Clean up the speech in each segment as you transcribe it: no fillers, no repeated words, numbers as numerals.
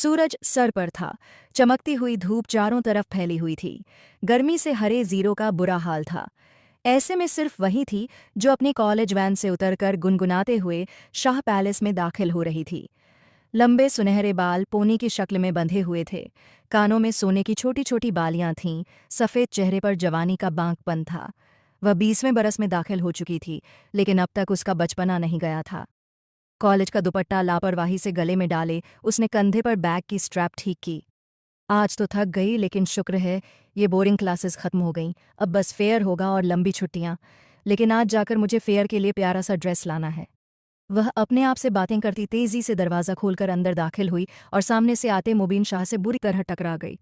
सूरज sir पर था। चमकती हुई धूप चारों तरफ फैली हुई थी। गर्मी से हरे जीरो का बुरा हाल था। ऐसे में सिर्फ वही थी जो अपनी कॉलेज वैन से उतरकर गुनगुनाते हुए शाह पैलेस में दाखिल हो रही थी। लंबे सुनहरे बाल पोनी की शक्ल में बंधे हुए थे। कानों में सोने की छोटी छोटी बालियां थीं। सफ़ेद चेहरे पर जवानी का बांकपन था। वह 20वें बरस में दाखिल हो चुकी थी, लेकिन अब तक उसका बचपना नहीं गया था। कॉलेज का दुपट्टा लापरवाही से गले में डाले उसने कंधे पर बैग की स्ट्रैप ठीक की। आज तो थक गई, लेकिन शुक्र है ये बोरिंग क्लासेस खत्म हो गईं। अब बस फेयर होगा और लंबी छुट्टियां। लेकिन आज जाकर मुझे फेयर के लिए प्यारा सा ड्रेस लाना है। वह अपने आप से बातें करती तेजी से दरवाज़ा खोलकर अंदर दाखिल हुई और सामने से आते मुबीन शाह से बुरी तरह टकरा गई।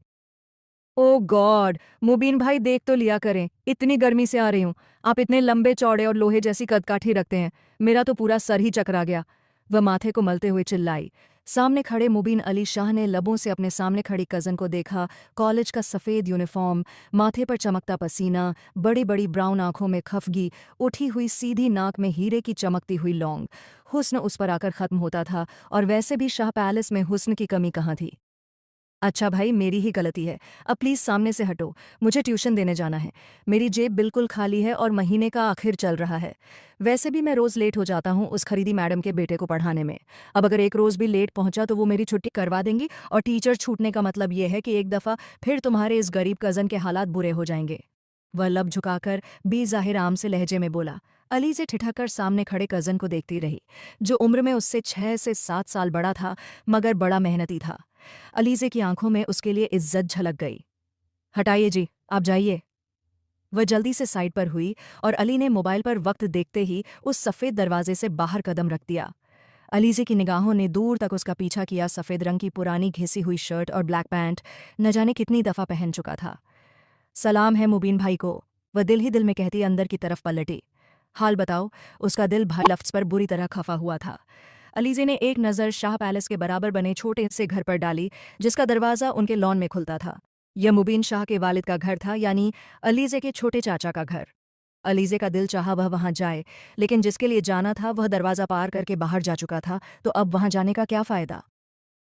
ओ गॉड, मुबीन भाई देख तो लिया करें, इतनी गर्मी से आ रही हूँ। आप इतने लंबे चौड़े और लोहे जैसी कदकाठी रखते हैं, मेरा तो पूरा सर ही चकरा गया। वह माथे को मलते हुए चिल्लाई। सामने खड़े मुबीन अली शाह ने लबों से अपने सामने खड़ी कज़न को देखा। कॉलेज का सफ़ेद यूनिफॉर्म, माथे पर चमकता पसीना, बड़ी बड़ी ब्राउन आंखों में खफगी, उठी हुई सीधी नाक में हीरे की चमकती हुई लौंग। हुस्न उस पर आकर ख़त्म होता था, और वैसे भी शाह पैलेस में हुस्न की कमी कहाँ थी। अच्छा भाई, मेरी ही गलती है। अब प्लीज़ सामने से हटो, मुझे ट्यूशन देने जाना है। मेरी जेब बिल्कुल खाली है और महीने का आखिर चल रहा है। वैसे भी मैं रोज़ लेट हो जाता हूँ उस खरीदी मैडम के बेटे को पढ़ाने में। अब अगर एक रोज़ भी लेट पहुंचा तो वो मेरी छुट्टी करवा देंगी, और टीचर छूटने का मतलब ये है कि एक दफ़ा फिर तुम्हारे इस गरीब कज़न के हालात बुरे हो जाएंगे। वह लब झुकाकर बेज़ाहिर आम से लहजे में बोला। अली से ठिठककर सामने खड़े कज़न को देखती रही, जो उम्र में उससे 6 से 7 साल बड़ा था, मगर बड़ा मेहनती था। अलीज़े की आंखों में उसके लिए इज्जत झलक गई। हटाइए जी, आप जाइए। वह जल्दी से साइड पर हुई और अली ने मोबाइल पर वक्त देखते ही उस सफ़ेद दरवाजे से बाहर कदम रख दिया। अलीज़े की निगाहों ने दूर तक उसका पीछा किया। सफ़ेद रंग की पुरानी घिसी हुई शर्ट और ब्लैक पैंट, न जाने कितनी दफ़ा पहन चुका था। सलाम है मुबीन भाई को, वह दिल ही दिल में कहती अंदर की तरफ पलटी। हाल बताओ। उसका दिल भर लफ्ज़ पर बुरी तरह खफा हुआ था। अलीज़े ने एक नज़र शाह पैलेस के बराबर बने छोटे से घर पर डाली, जिसका दरवाज़ा उनके लॉन में खुलता था। यह मुबीन शाह के वालिद का घर था, यानी अलीज़े के छोटे चाचा का घर। अलीज़े का दिल चाहा वह वहाँ जाए, लेकिन जिसके लिए जाना था वह दरवाज़ा पार करके बाहर जा चुका था, तो अब वहाँ जाने का क्या फ़ायदा।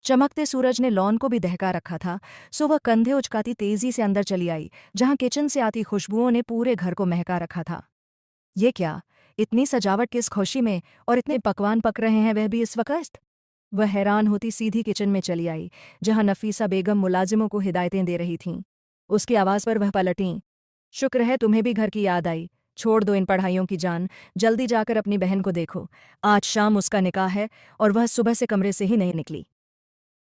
चमकते सूरज ने लॉन को भी दहका रखा था, सो वह कंधे उचकाती तेजी से अंदर चली आई, जहाँ किचन से आती खुशबुओं ने पूरे घर को महका रखा था। ये क्या, इतनी सजावट किस खुशी में, और इतने पकवान पक रहे हैं वह भी इस वक्त। वह हैरान होती सीधी किचन में चली आई, जहां नफीसा बेगम मुलाजिमों को हिदायतें दे रही थीं। उसकी आवाज़ पर वह पलटीं। शुक्र है तुम्हें भी घर की याद आई। छोड़ दो इन पढ़ाइयों की जान, जल्दी जाकर अपनी बहन को देखो। आज शाम उसका निकाह है, और वह सुबह से कमरे से ही नहीं निकली।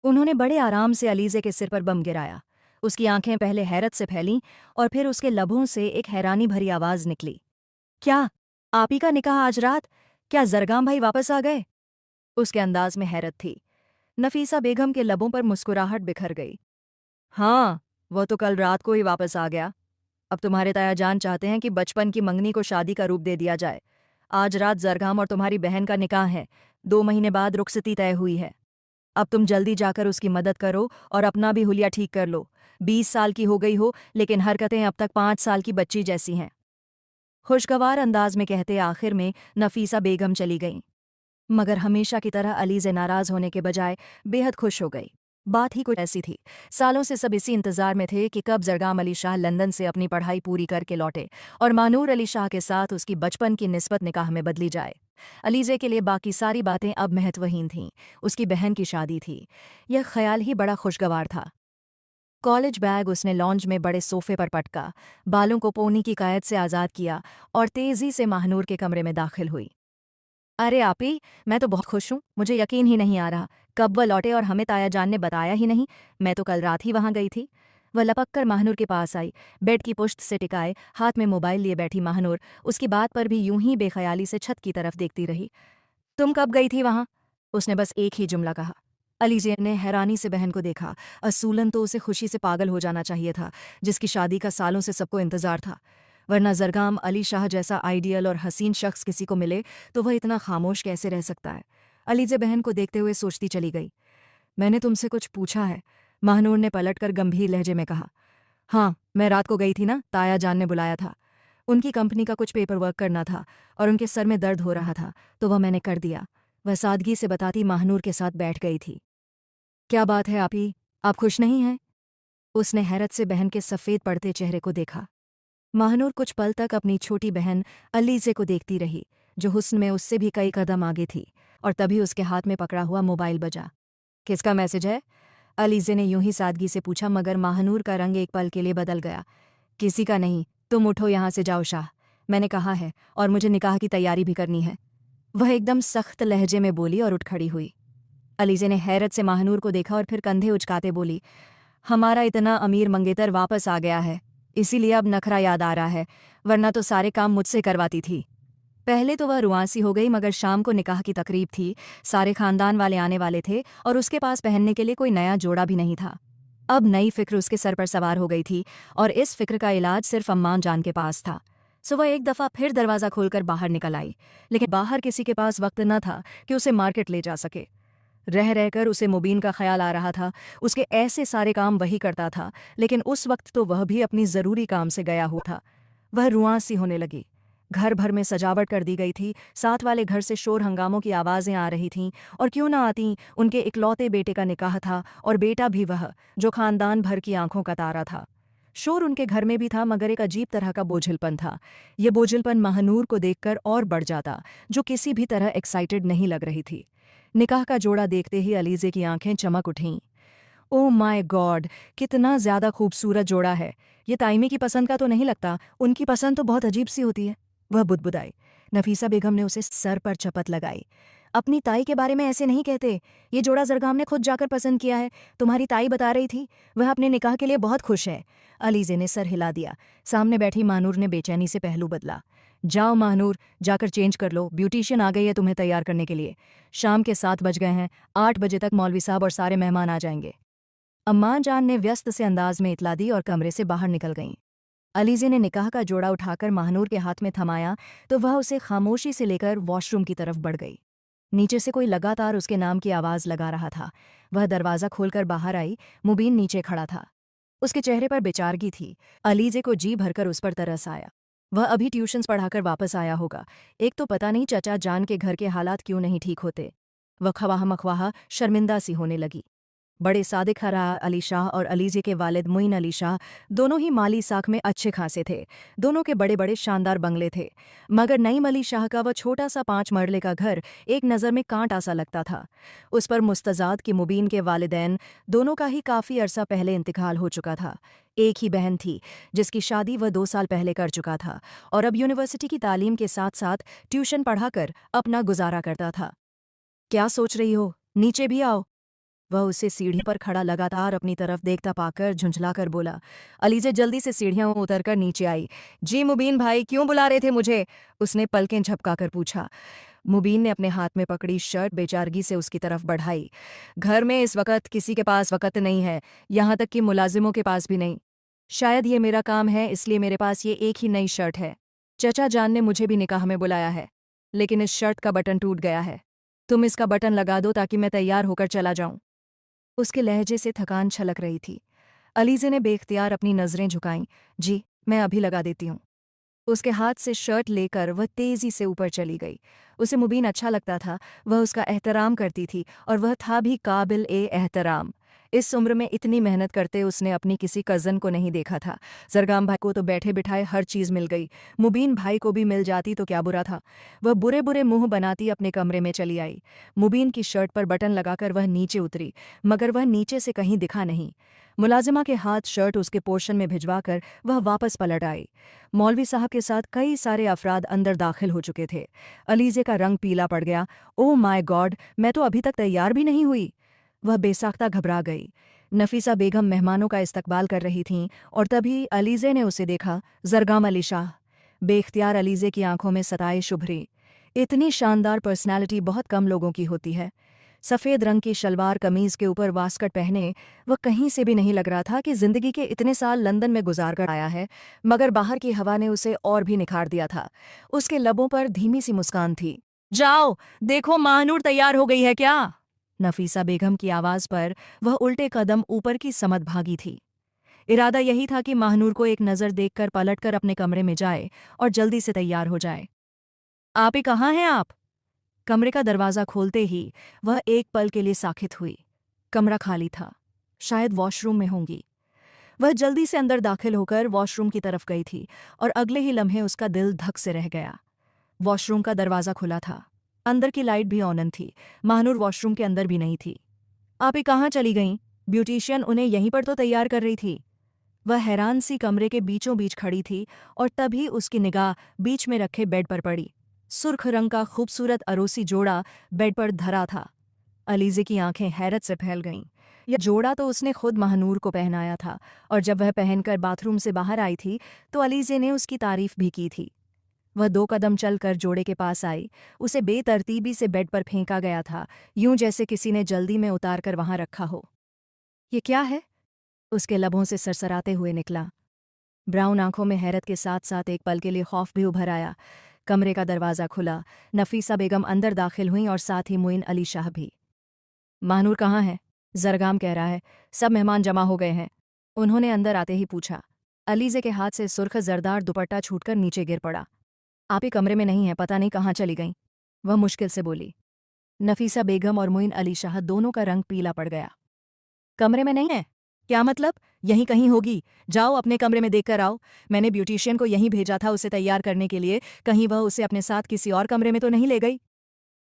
उन्होंने बड़े आराम से अलीज़े के सिर पर बम गिराया। उसकी आंखें पहले हैरत से फैलीं, और फिर उसके लबों से एक हैरानी भरी आवाज़ निकली। क्या, आप ही का निकाह आज रात? क्या जरगाम भाई वापस आ गए? उसके अंदाज में हैरत थी। नफीसा बेगम के लबों पर मुस्कुराहट बिखर गई। हाँ, वह तो कल रात को ही वापस आ गया। अब तुम्हारे ताया जान चाहते हैं कि बचपन की मंगनी को शादी का रूप दे दिया जाए। आज रात जरगाम और तुम्हारी बहन का निकाह है। 2 महीने बाद रुखसती तय हुई है। अब तुम जल्दी जाकर उसकी मदद करो और अपना भी हुलिया ठीक कर लो। 20 साल की हो गई हो, लेकिन हरकतें अब तक 5 साल की बच्ची जैसी हैं। खुशगवार अंदाज में कहते आखिर में नफीसा बेगम चली गईं, मगर हमेशा की तरह अली से नाराज होने के बजाय बेहद खुश हो गई। बात ही कुछ ऐसी थी। सालों से सब इसी इंतजार में थे कि कब जरगाम अली शाह लंदन से अपनी पढ़ाई पूरी करके लौटे और मानूर अली शाह के साथ उसकी बचपन की निस्बत निकाह में बदली जाए। अलीज़े के लिए बाकी सारी बातें अब महत्वहीन थीं। उसकी बहन की शादी थी। यह ख्याल ही बड़ा खुशगवार था। कॉलेज बैग उसने लॉन्ज में बड़े सोफे पर पटका, बालों को पोनी की कायद से आज़ाद किया और तेज़ी से महानूर के कमरे में दाखिल हुई। अरे आपी, मैं तो बहुत खुश हूँ। मुझे यकीन ही नहीं आ रहा कब वह लौटे और हमें ताया जान ने बताया ही नहीं। मैं तो कल रात ही वहाँ गई थी। वह लपक कर महानूर के पास आई, बेड की पुश्त से टिकाए हाथ में मोबाइल लिए बैठी महानूर उसकी बात पर भी यूं ही बेख्याली से छत की तरफ देखती रही। तुम कब गई थी वहाँ? उसने बस एक ही जुमला कहा। अलीज़े ने हैरानी से बहन को देखा। असूलन तो उसे खुशी से पागल हो जाना चाहिए था, जिसकी शादी का सालों से सबको इंतजार था। वरना जरगाम अली शाह जैसा आइडियल और हसीन शख्स किसी को मिले तो वह इतना खामोश कैसे रह सकता है। अलीज़े बहन को देखते हुए सोचती चली गई। मैंने तुमसे कुछ पूछा है? महानूर ने पलटकर गंभीर लहजे में कहा। हाँ, मैं रात को गई थी ना, ताया जान ने बुलाया था। उनकी कंपनी का कुछ पेपर वर्क करना था और उनके सर में दर्द हो रहा था, तो वह मैंने कर दिया। वह सादगी से बताती महानूर के साथ बैठ गई थी। क्या बात है आपी, आप खुश नहीं हैं? उसने हैरत से बहन के सफ़ेद पड़ते चेहरे को देखा। महानूर कुछ पल तक अपनी छोटी बहन अलीज़े को देखती रही, जो हुस्न में उससे भी कई कदम आगे थी, और तभी उसके हाथ में पकड़ा हुआ मोबाइल बजा। किसका मैसेज है? अलीज़े ने यूं ही सादगी से पूछा, मगर महानूर का रंग एक पल के लिए बदल गया। किसी का नहीं, तुम उठो यहाँ से, जाओ शाह। मैंने कहा है, और मुझे निकाह की तैयारी भी करनी है। वह एकदम सख्त लहजे में बोली और उठ खड़ी हुई। अलीज़े ने हैरत से महानूर को देखा और फिर कंधे उचकाते बोली, हमारा इतना अमीर मंगेतर वापस आ गया है, इसीलिए अब नखरा याद आ रहा है, वरना तो सारे काम मुझसे करवाती थी। पहले तो वह रुआंसी हो गई, मगर शाम को निकाह की तकरीब थी, सारे खानदान वाले आने वाले थे और उसके पास पहनने के लिए कोई नया जोड़ा भी नहीं था। अब नई फिक्र उसके सर पर सवार हो गई थी, और इस फिक्र का इलाज सिर्फ अम्मान जान के पास था। सो वह एक दफ़ा फिर दरवाज़ा खोलकर बाहर निकल आई, लेकिन बाहर किसी के पास वक्त न था कि उसे मार्केट ले जा सके। रह रहकर उसे मुबीन का ख्याल आ रहा था। उसके ऐसे सारे काम वही करता था, लेकिन उस वक्त तो वह भी अपनी ज़रूरी काम से गया हुआ था। वह रुआं सी होने लगी। घर भर में सजावट कर दी गई थी, साथ वाले घर से शोर हंगामों की आवाज़ें आ रही थीं, और क्यों ना आती, उनके इकलौते बेटे का निकाह था, और बेटा भी वह, जो खानदान भर की आंखों का तारा था। शोर उनके घर में भी था, मगर एक अजीब तरह का बोझिलपन था। ये बोझिलपन महानूर को देखकर और बढ़ जाता, जो किसी भी तरह एक्साइटेड नहीं लग रही थी। निकाह का जोड़ा देखते ही अलीज़े की आंखें चमक उठीं। ओह माय गॉड, कितना ज़्यादा खूबसूरत जोड़ा है। ये ताइमी की पसंद का तो नहीं लगता, उनकी पसंद तो बहुत अजीब सी होती है। वह बुदबुदाई। नफीसा बेगम ने उसे सर पर चपत लगाई। अपनी ताई के बारे में ऐसे नहीं कहते। ये जोड़ा जरगाम ने खुद जाकर पसंद किया है, तुम्हारी ताई बता रही थी। वह अपने निकाह के लिए बहुत खुश है। अलीज़े ने सर हिला दिया। सामने बैठी महानूर ने बेचैनी से पहलू बदला। जाओ महानूर, जाकर चेंज कर लो, ब्यूटिशियन आ गई है तुम्हें तैयार करने के लिए। शाम के 7 बज गए हैं, 8 बजे तक मौलवी साहब और सारे मेहमान आ जाएंगे। अम्मा जान ने व्यस्त से अंदाज में इतला दी और कमरे से बाहर निकल गईं। अलीज़े ने निकाह का जोड़ा उठाकर महानूर के हाथ में थमाया, तो वह उसे खामोशी से लेकर वॉशरूम की तरफ बढ़ गई। नीचे से कोई लगातार उसके नाम की आवाज़ लगा रहा था। वह दरवाज़ा खोलकर बाहर आई। मुबीन नीचे खड़ा था। उसके चेहरे पर बेचारगी थी। अलीज़े को जी भरकर उस पर तरस आया। वह अभी ट्यूशन्स पढ़ाकर वापस आया होगा। एक तो पता नहीं चचा जान के घर के हालात क्यों नहीं ठीक होते। वह खवाह मखवाह शर्मिंदा सी होने लगी। बड़े सादिक हरा अली शाह और अलीज़े के वालिद मुइन अली शाह दोनों ही माली साख में अच्छे खासे थे। दोनों के बड़े बड़े शानदार बंगले थे, मगर नईम अली शाह का वह छोटा सा 5 मरले का घर एक नज़र में कांटा सा लगता था। उस पर मुस्तजाद की मुबीन के वालिदैन दोनों का ही काफ़ी अरसा पहले इंतकाल हो चुका था। एक ही बहन थी, जिसकी शादी वह 2 साल पहले कर चुका था, और अब यूनिवर्सिटी की तालीम के साथ साथ ट्यूशन पढ़ाकर अपना गुजारा करता था। क्या सोच रही हो, नीचे भी आओ। वह उसे सीढ़ी पर खड़ा लगातार अपनी तरफ देखता पाकर झुंझलाकर बोला। अलीज़े जल्दी से सीढ़ियां उतरकर नीचे आई। जी मुबीन भाई, क्यों बुला रहे थे मुझे? उसने पलकें झपकाकर पूछा। मुबीन ने अपने हाथ में पकड़ी शर्ट बेचारगी से उसकी तरफ बढ़ाई। घर में इस वक्त किसी के पास वक्त नहीं है, यहाँ तक कि मुलाजिमों के पास भी नहीं। शायद ये मेरा काम है, इसलिए मेरे पास ये एक ही नई शर्ट है। चचा जान ने मुझे भी निकाह में बुलाया है, लेकिन इस शर्ट का बटन टूट गया है। तुम इसका बटन लगा दो ताकि मैं तैयार होकर चला जाऊं। उसके लहजे से थकान छलक रही थी। अलीज़े ने बेख्तियार अपनी नज़रें झुकाईं। जी, मैं अभी लगा देती हूँ। उसके हाथ से शर्ट लेकर वह तेज़ी से ऊपर चली गई। उसे मुबीन अच्छा लगता था, वह उसका एहतराम करती थी, और वह था भी काबिल ए एहतराम। इस उम्र में इतनी मेहनत करते उसने अपनी किसी कज़न को नहीं देखा था। जरगाम भाई को तो बैठे बिठाए हर चीज़ मिल गई, मुबीन भाई को भी मिल जाती तो क्या बुरा था। वह बुरे बुरे मुंह बनाती अपने कमरे में चली आई। मुबीन की शर्ट पर बटन लगाकर वह नीचे उतरी, मगर वह नीचे से कहीं दिखा नहीं। मुलाजिमा के हाथ शर्ट उसके पोर्शन में भिजवाकर वह वापस पलट आई। मौलवी साहब के साथ कई सारे अफराद अंदर दाखिल हो चुके थे। अलीज़े का रंग पीला पड़ गया। ओह माय गॉड, मैं तो अभी तक तैयार भी नहीं हुई। वह बेसाख्ता घबरा गई। नफीसा बेगम मेहमानों का इस्तकबाल कर रही थीं, और तभी अलीज़े ने उसे देखा। जरगाम अली शाह। बेख्तियार अलीज़े की आंखों में सताइश उभरी। इतनी शानदार पर्सनैलिटी बहुत कम लोगों की होती है। सफ़ेद रंग की शलवार कमीज़ के ऊपर वास्कट पहने वह कहीं से भी नहीं लग रहा था कि ज़िंदगी के इतने साल लंदन में गुजार कर आया है, मगर बाहर की हवा ने उसे और भी निखार दिया था। उसके लबों पर धीमी सी मुस्कान थी। जाओ, देखो महानूर तैयार हो गई है क्या? नफीसा बेगम की आवाज़ पर वह उल्टे कदम ऊपर की समत भागी थी। इरादा यही था कि महानूर को एक नज़र देखकर पलटकर अपने कमरे में जाए और जल्दी से तैयार हो जाए। आप ही कहाँ हैं आप? कमरे का दरवाज़ा खोलते ही वह एक पल के लिए साखित हुई। कमरा खाली था, शायद वॉशरूम में होंगी। वह जल्दी से अंदर दाखिल होकर वॉशरूम की तरफ गई थी और अगले ही लम्हे उसका दिल धक से रह गया। वॉशरूम का दरवाज़ा खुला था, अंदर की लाइट भी ऑन थी। महानूर वॉशरूम के अंदर भी नहीं थी। आप ही कहाँ चली गईं? ब्यूटिशियन उन्हें यहीं पर तो तैयार कर रही थी। वह हैरान सी कमरे के बीचों बीच खड़ी थी और तभी उसकी निगाह बीच में रखे बेड पर पड़ी। सुर्ख रंग का खूबसूरत अरोसी जोड़ा बेड पर धरा था। अलीज़े की आंखें हैरत से फैल गईं। यह जोड़ा तो उसने खुद महानूर को पहनाया था और जब वह पहनकर बाथरूम से बाहर आई थी तो अलीज़े ने उसकी तारीफ भी की थी। वह 2 कदम चलकर जोड़े के पास आई। उसे बेतरतीबी से बेड पर फेंका गया था, यूं जैसे किसी ने जल्दी में उतार कर वहां रखा हो। ये क्या है? उसके लबों से सरसराते हुए निकला। ब्राउन आंखों में हैरत के साथ साथ एक पल के लिए खौफ भी उभर आया। कमरे का दरवाज़ा खुला, नफीसा बेगम अंदर दाखिल हुईं और साथ ही मोइन अली शाह भी। महानूर कहाँ है? जरगाम कह रहा है सब मेहमान जमा हो गए हैं। उन्होंने अंदर आते ही पूछा। अलीज़े के हाथ से सुर्ख जरदार दुपट्टा छूटकर नीचे गिर पड़ा। आप ही कमरे में नहीं हैं, पता नहीं कहाँ चली गईं, वह मुश्किल से बोली। नफीसा बेगम और मोइन अली शाह दोनों का रंग पीला पड़ गया। कमरे में नहीं है? क्या मतलब? यहीं कहीं होगी। जाओ अपने कमरे में देखकर आओ। मैंने ब्यूटिशियन को यहीं भेजा था उसे तैयार करने के लिए, कहीं वह उसे अपने साथ किसी और कमरे में तो नहीं ले गई।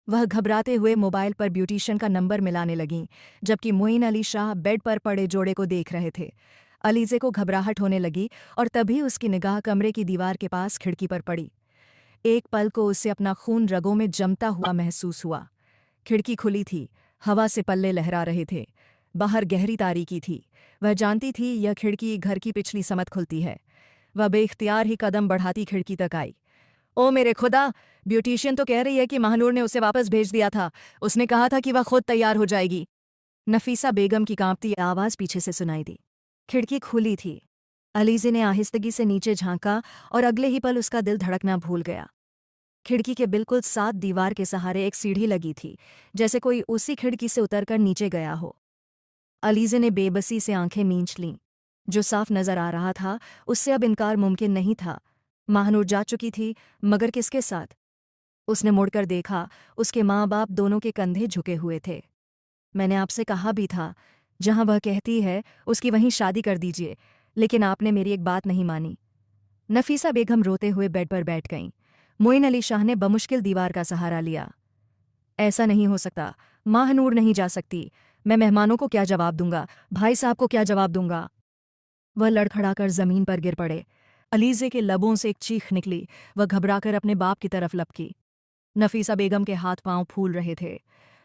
वह घबराते हुए मोबाइल पर ब्यूटिशियन का नंबर मिलाने लगीं, जबकि मोइन अली शाह बेड पर पड़े जोड़े को देख रहे थे। अलीज़े को घबराहट होने लगी और तभी उसकी निगाह कमरे की दीवार के पास खिड़की पर पड़ी। एक पल को उसे अपना खून रगों में जमता हुआ महसूस हुआ। खिड़की खुली थी, हवा से पल्ले लहरा रहे थे। बाहर गहरी तारीकी थी। वह जानती थी यह खिड़की घर की पिछली समत खुलती है। वह बेख्तियार ही कदम बढ़ाती खिड़की तक आई। ओ मेरे खुदा! ब्यूटिशियन तो कह रही है कि महानूर ने उसे वापस भेज दिया था। उसने कहा था कि वह खुद तैयार हो जाएगी। नफीसा बेगम की कांपती आवाज़ पीछे से सुनाई दी। खिड़की खुली थी। अलीज़े ने आहिस्तगी से नीचे झांका और अगले ही पल उसका दिल धड़कना भूल गया। खिड़की के बिल्कुल साथ दीवार के सहारे एक सीढ़ी लगी थी, जैसे कोई उसी खिड़की से उतरकर नीचे गया हो। अलीज़े ने बेबसी से आंखें मींच लीं। जो साफ नजर आ रहा था उससे अब इनकार मुमकिन नहीं था। महानूर जा चुकी थी, मगर किसके साथ? उसने मुड़कर देखा, उसके माँ बाप दोनों के कंधे झुके हुए थे। मैंने आपसे कहा भी था, जहां वह कहती है उसकी वहीं शादी कर दीजिए, लेकिन आपने मेरी एक बात नहीं मानी। नफीसा बेगम रोते हुए बेड पर बैठ गईं। मोइन अली शाह ने बमुश्किल दीवार का सहारा लिया। ऐसा नहीं हो सकता, महानूर नहीं जा सकती। मैं मेहमानों को क्या जवाब दूंगा? भाई साहब को क्या जवाब दूंगा? वह लड़खड़ाकर जमीन पर गिर पड़े। अलीज़े के लबों से एक चीख निकली। वह घबराकर अपने बाप की तरफ लपकी। नफीसा बेगम के हाथ पांव फूल रहे थे।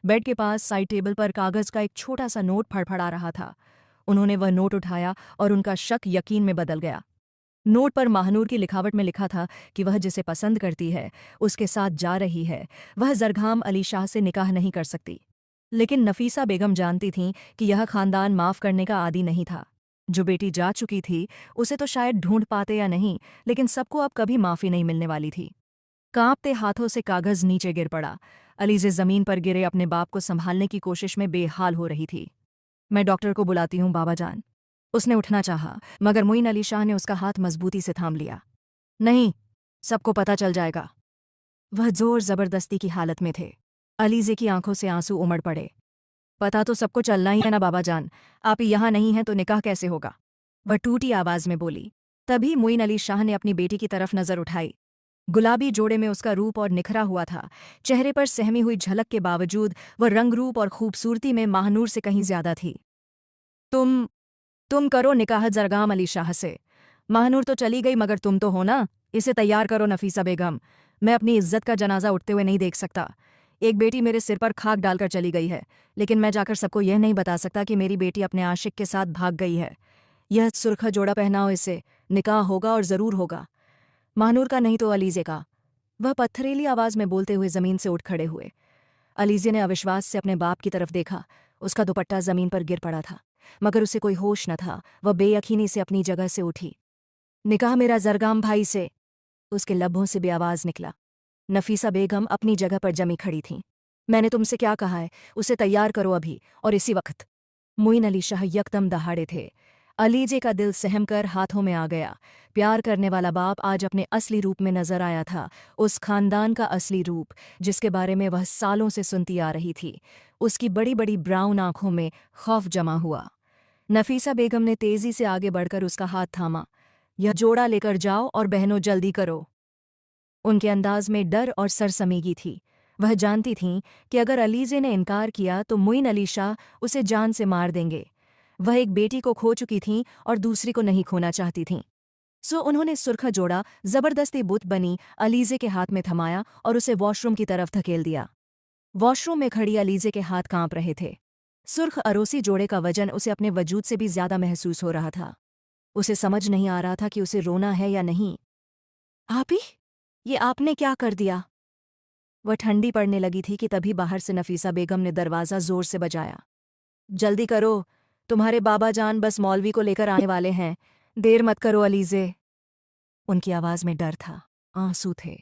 बेड के पास साइड टेबल पर कागज का एक छोटा सा नोट फड़फड़ा रहा था। उन्होंने वह नोट उठाया और उनका शक यकीन में बदल गया। नोट पर महानूर की लिखावट में लिखा था कि वह जिसे पसंद करती है उसके साथ जा रही है। वह जरगाम अली शाह से निकाह नहीं कर सकती। लेकिन नफीसा बेगम जानती थीं कि यह खानदान माफ़ करने का आदी नहीं था। जो बेटी जा चुकी थी उसे तो शायद ढूंढ पाते या नहीं, लेकिन सबको अब कभी माफ़ी नहीं मिलने वाली थी। कांपते हाथों से कागज नीचे गिर पड़ा। अलीज़े ज़मीन पर गिरे अपने बाप को संभालने की कोशिश में बेहाल हो रही थी। मैं डॉक्टर को बुलाती हूँ बाबा जान। उसने उठना चाहा, मगर मोइन अली शाह ने उसका हाथ मजबूती से थाम लिया। नहीं, सबको पता चल जाएगा। वह जोर जबरदस्ती की हालत में थे। अलीज़े की आंखों से आंसू उमड़ पड़े। पता तो सबको चलना ही है ना बाबा जान। आप यहाँ नहीं हैं तो निकाह कैसे होगा? वह टूटी आवाज में बोली। तभी मोइन अली शाह ने अपनी बेटी की तरफ नजर उठाई। गुलाबी जोड़े में उसका रूप और निखरा हुआ था। चेहरे पर सहमी हुई झलक के बावजूद वह रंगरूप और खूबसूरती में महानूर से कहीं ज्यादा थी। तुम करो निकाह जरगाम अली शाह से। महानूर तो चली गई, मगर तुम तो हो ना। इसे तैयार करो नफीसा बेगम। मैं अपनी इज्जत का जनाजा उठते हुए नहीं देख सकता। एक बेटी मेरे सिर पर खाक डालकर चली गई है, लेकिन मैं जाकर सबको यह नहीं बता सकता कि मेरी बेटी अपने आशिक के साथ भाग गई है। यह सुर्खा जोड़ा पहनाओ इसे, निकाह होगा और ज़रूर होगा। महानूर का नहीं तो अलीज़े का। वह पत्थरीली आवाज़ में बोलते हुए ज़मीन से उठ खड़े हुए। अलीज़े ने अविश्वास से अपने बाप की तरफ देखा। उसका दुपट्टा ज़मीन पर गिर पड़ा था, मगर उसे कोई होश न था। वह बेयकीनी से अपनी जगह से उठी। निकाह मेरा जरगाम भाई से, उसके लब्बों से बेआवाज़ निकला। नफीसा बेगम अपनी जगह पर जमी खड़ी थीं। मैंने तुमसे क्या कहा है? उसे तैयार करो अभी और इसी वक्त। मोइन अली शाह यकदम दहाड़े थे। अलीजे का दिल सहमकर हाथों में आ गया। प्यार करने वाला बाप आज अपने असली रूप में नजर आया था, उस खानदान का असली रूप जिसके बारे में वह सालों से सुनती आ रही थी। उसकी बड़ी बड़ी ब्राउन आंखों में खौफ जमा हुआ। नफीसा बेगम ने तेजी से आगे बढ़कर उसका हाथ थामा। यह जोड़ा लेकर जाओ और बहनों जल्दी करो। उनके अंदाज में डर और सरसमीगी थी। वह जानती थीं कि अगर अलीजे ने इनकार किया तो मुइन अली शाह उसे जान से मार देंगे। वह एक बेटी को खो चुकी थीं और दूसरी को नहीं खोना चाहती थीं। सो उन्होंने सुर्खा जोड़ा जबरदस्ती बुत बनी अलीजे के हाथ में थमाया और उसे वॉशरूम की तरफ धकेल दिया। वॉशरूम में खड़ी अलीजे के हाथ कांप रहे थे। सुर्ख अरोसी जोड़े का वजन उसे अपने वजूद से भी ज्यादा महसूस हो रहा था। उसे समझ नहीं आ रहा था कि उसे रोना है या नहीं। आप ही, ये आपने क्या कर दिया? वह ठंडी पड़ने लगी थी कि तभी बाहर से नफीसा बेगम ने दरवाज़ा जोर से बजाया। जल्दी करो, तुम्हारे बाबा जान बस मौलवी को लेकर आने वाले हैं। देर मत करो अलीजे। उनकी आवाज़ में डर था, आंसू थे।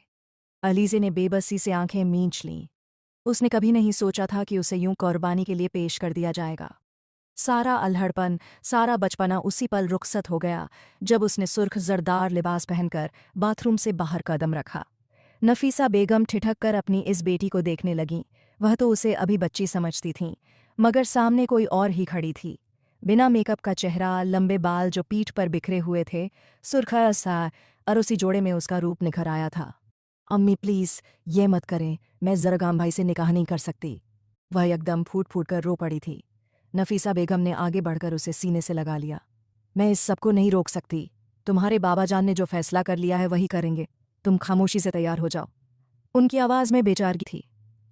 अलीजे ने बेबसी से आंखें मींच लीं। उसने कभी नहीं सोचा था कि उसे यूं कुर्बानी के लिए पेश कर दिया जाएगा। सारा अल्हड़पन, सारा बचपना उसी पल रुखसत हो गया जब उसने सुर्ख जरदार लिबास पहनकर बाथरूम से बाहर कदम रखा। नफीसा बेगम ठिठक कर अपनी इस बेटी को देखने लगीं। वह तो उसे अभी बच्ची समझती थीं, मगर सामने कोई और ही खड़ी थी। बिना मेकअप का चेहरा, लंबे बाल जो पीठ पर बिखरे हुए थे, सुर्खा सा अरोसी जोड़े में उसका रूप निखर आया था। अम्मी प्लीज़, ये मत करें, मैं जरगाम भाई से निकाह नहीं कर सकती। वह एकदम फूट फूट कर रो पड़ी थी। नफीसा बेगम ने आगे बढ़कर उसे सीने से लगा लिया। मैं इस सबको नहीं रोक सकती। तुम्हारे बाबा जान ने जो फैसला कर लिया है वही करेंगे। तुम खामोशी से तैयार हो जाओ। उनकी आवाज़ में बेचारगी थी।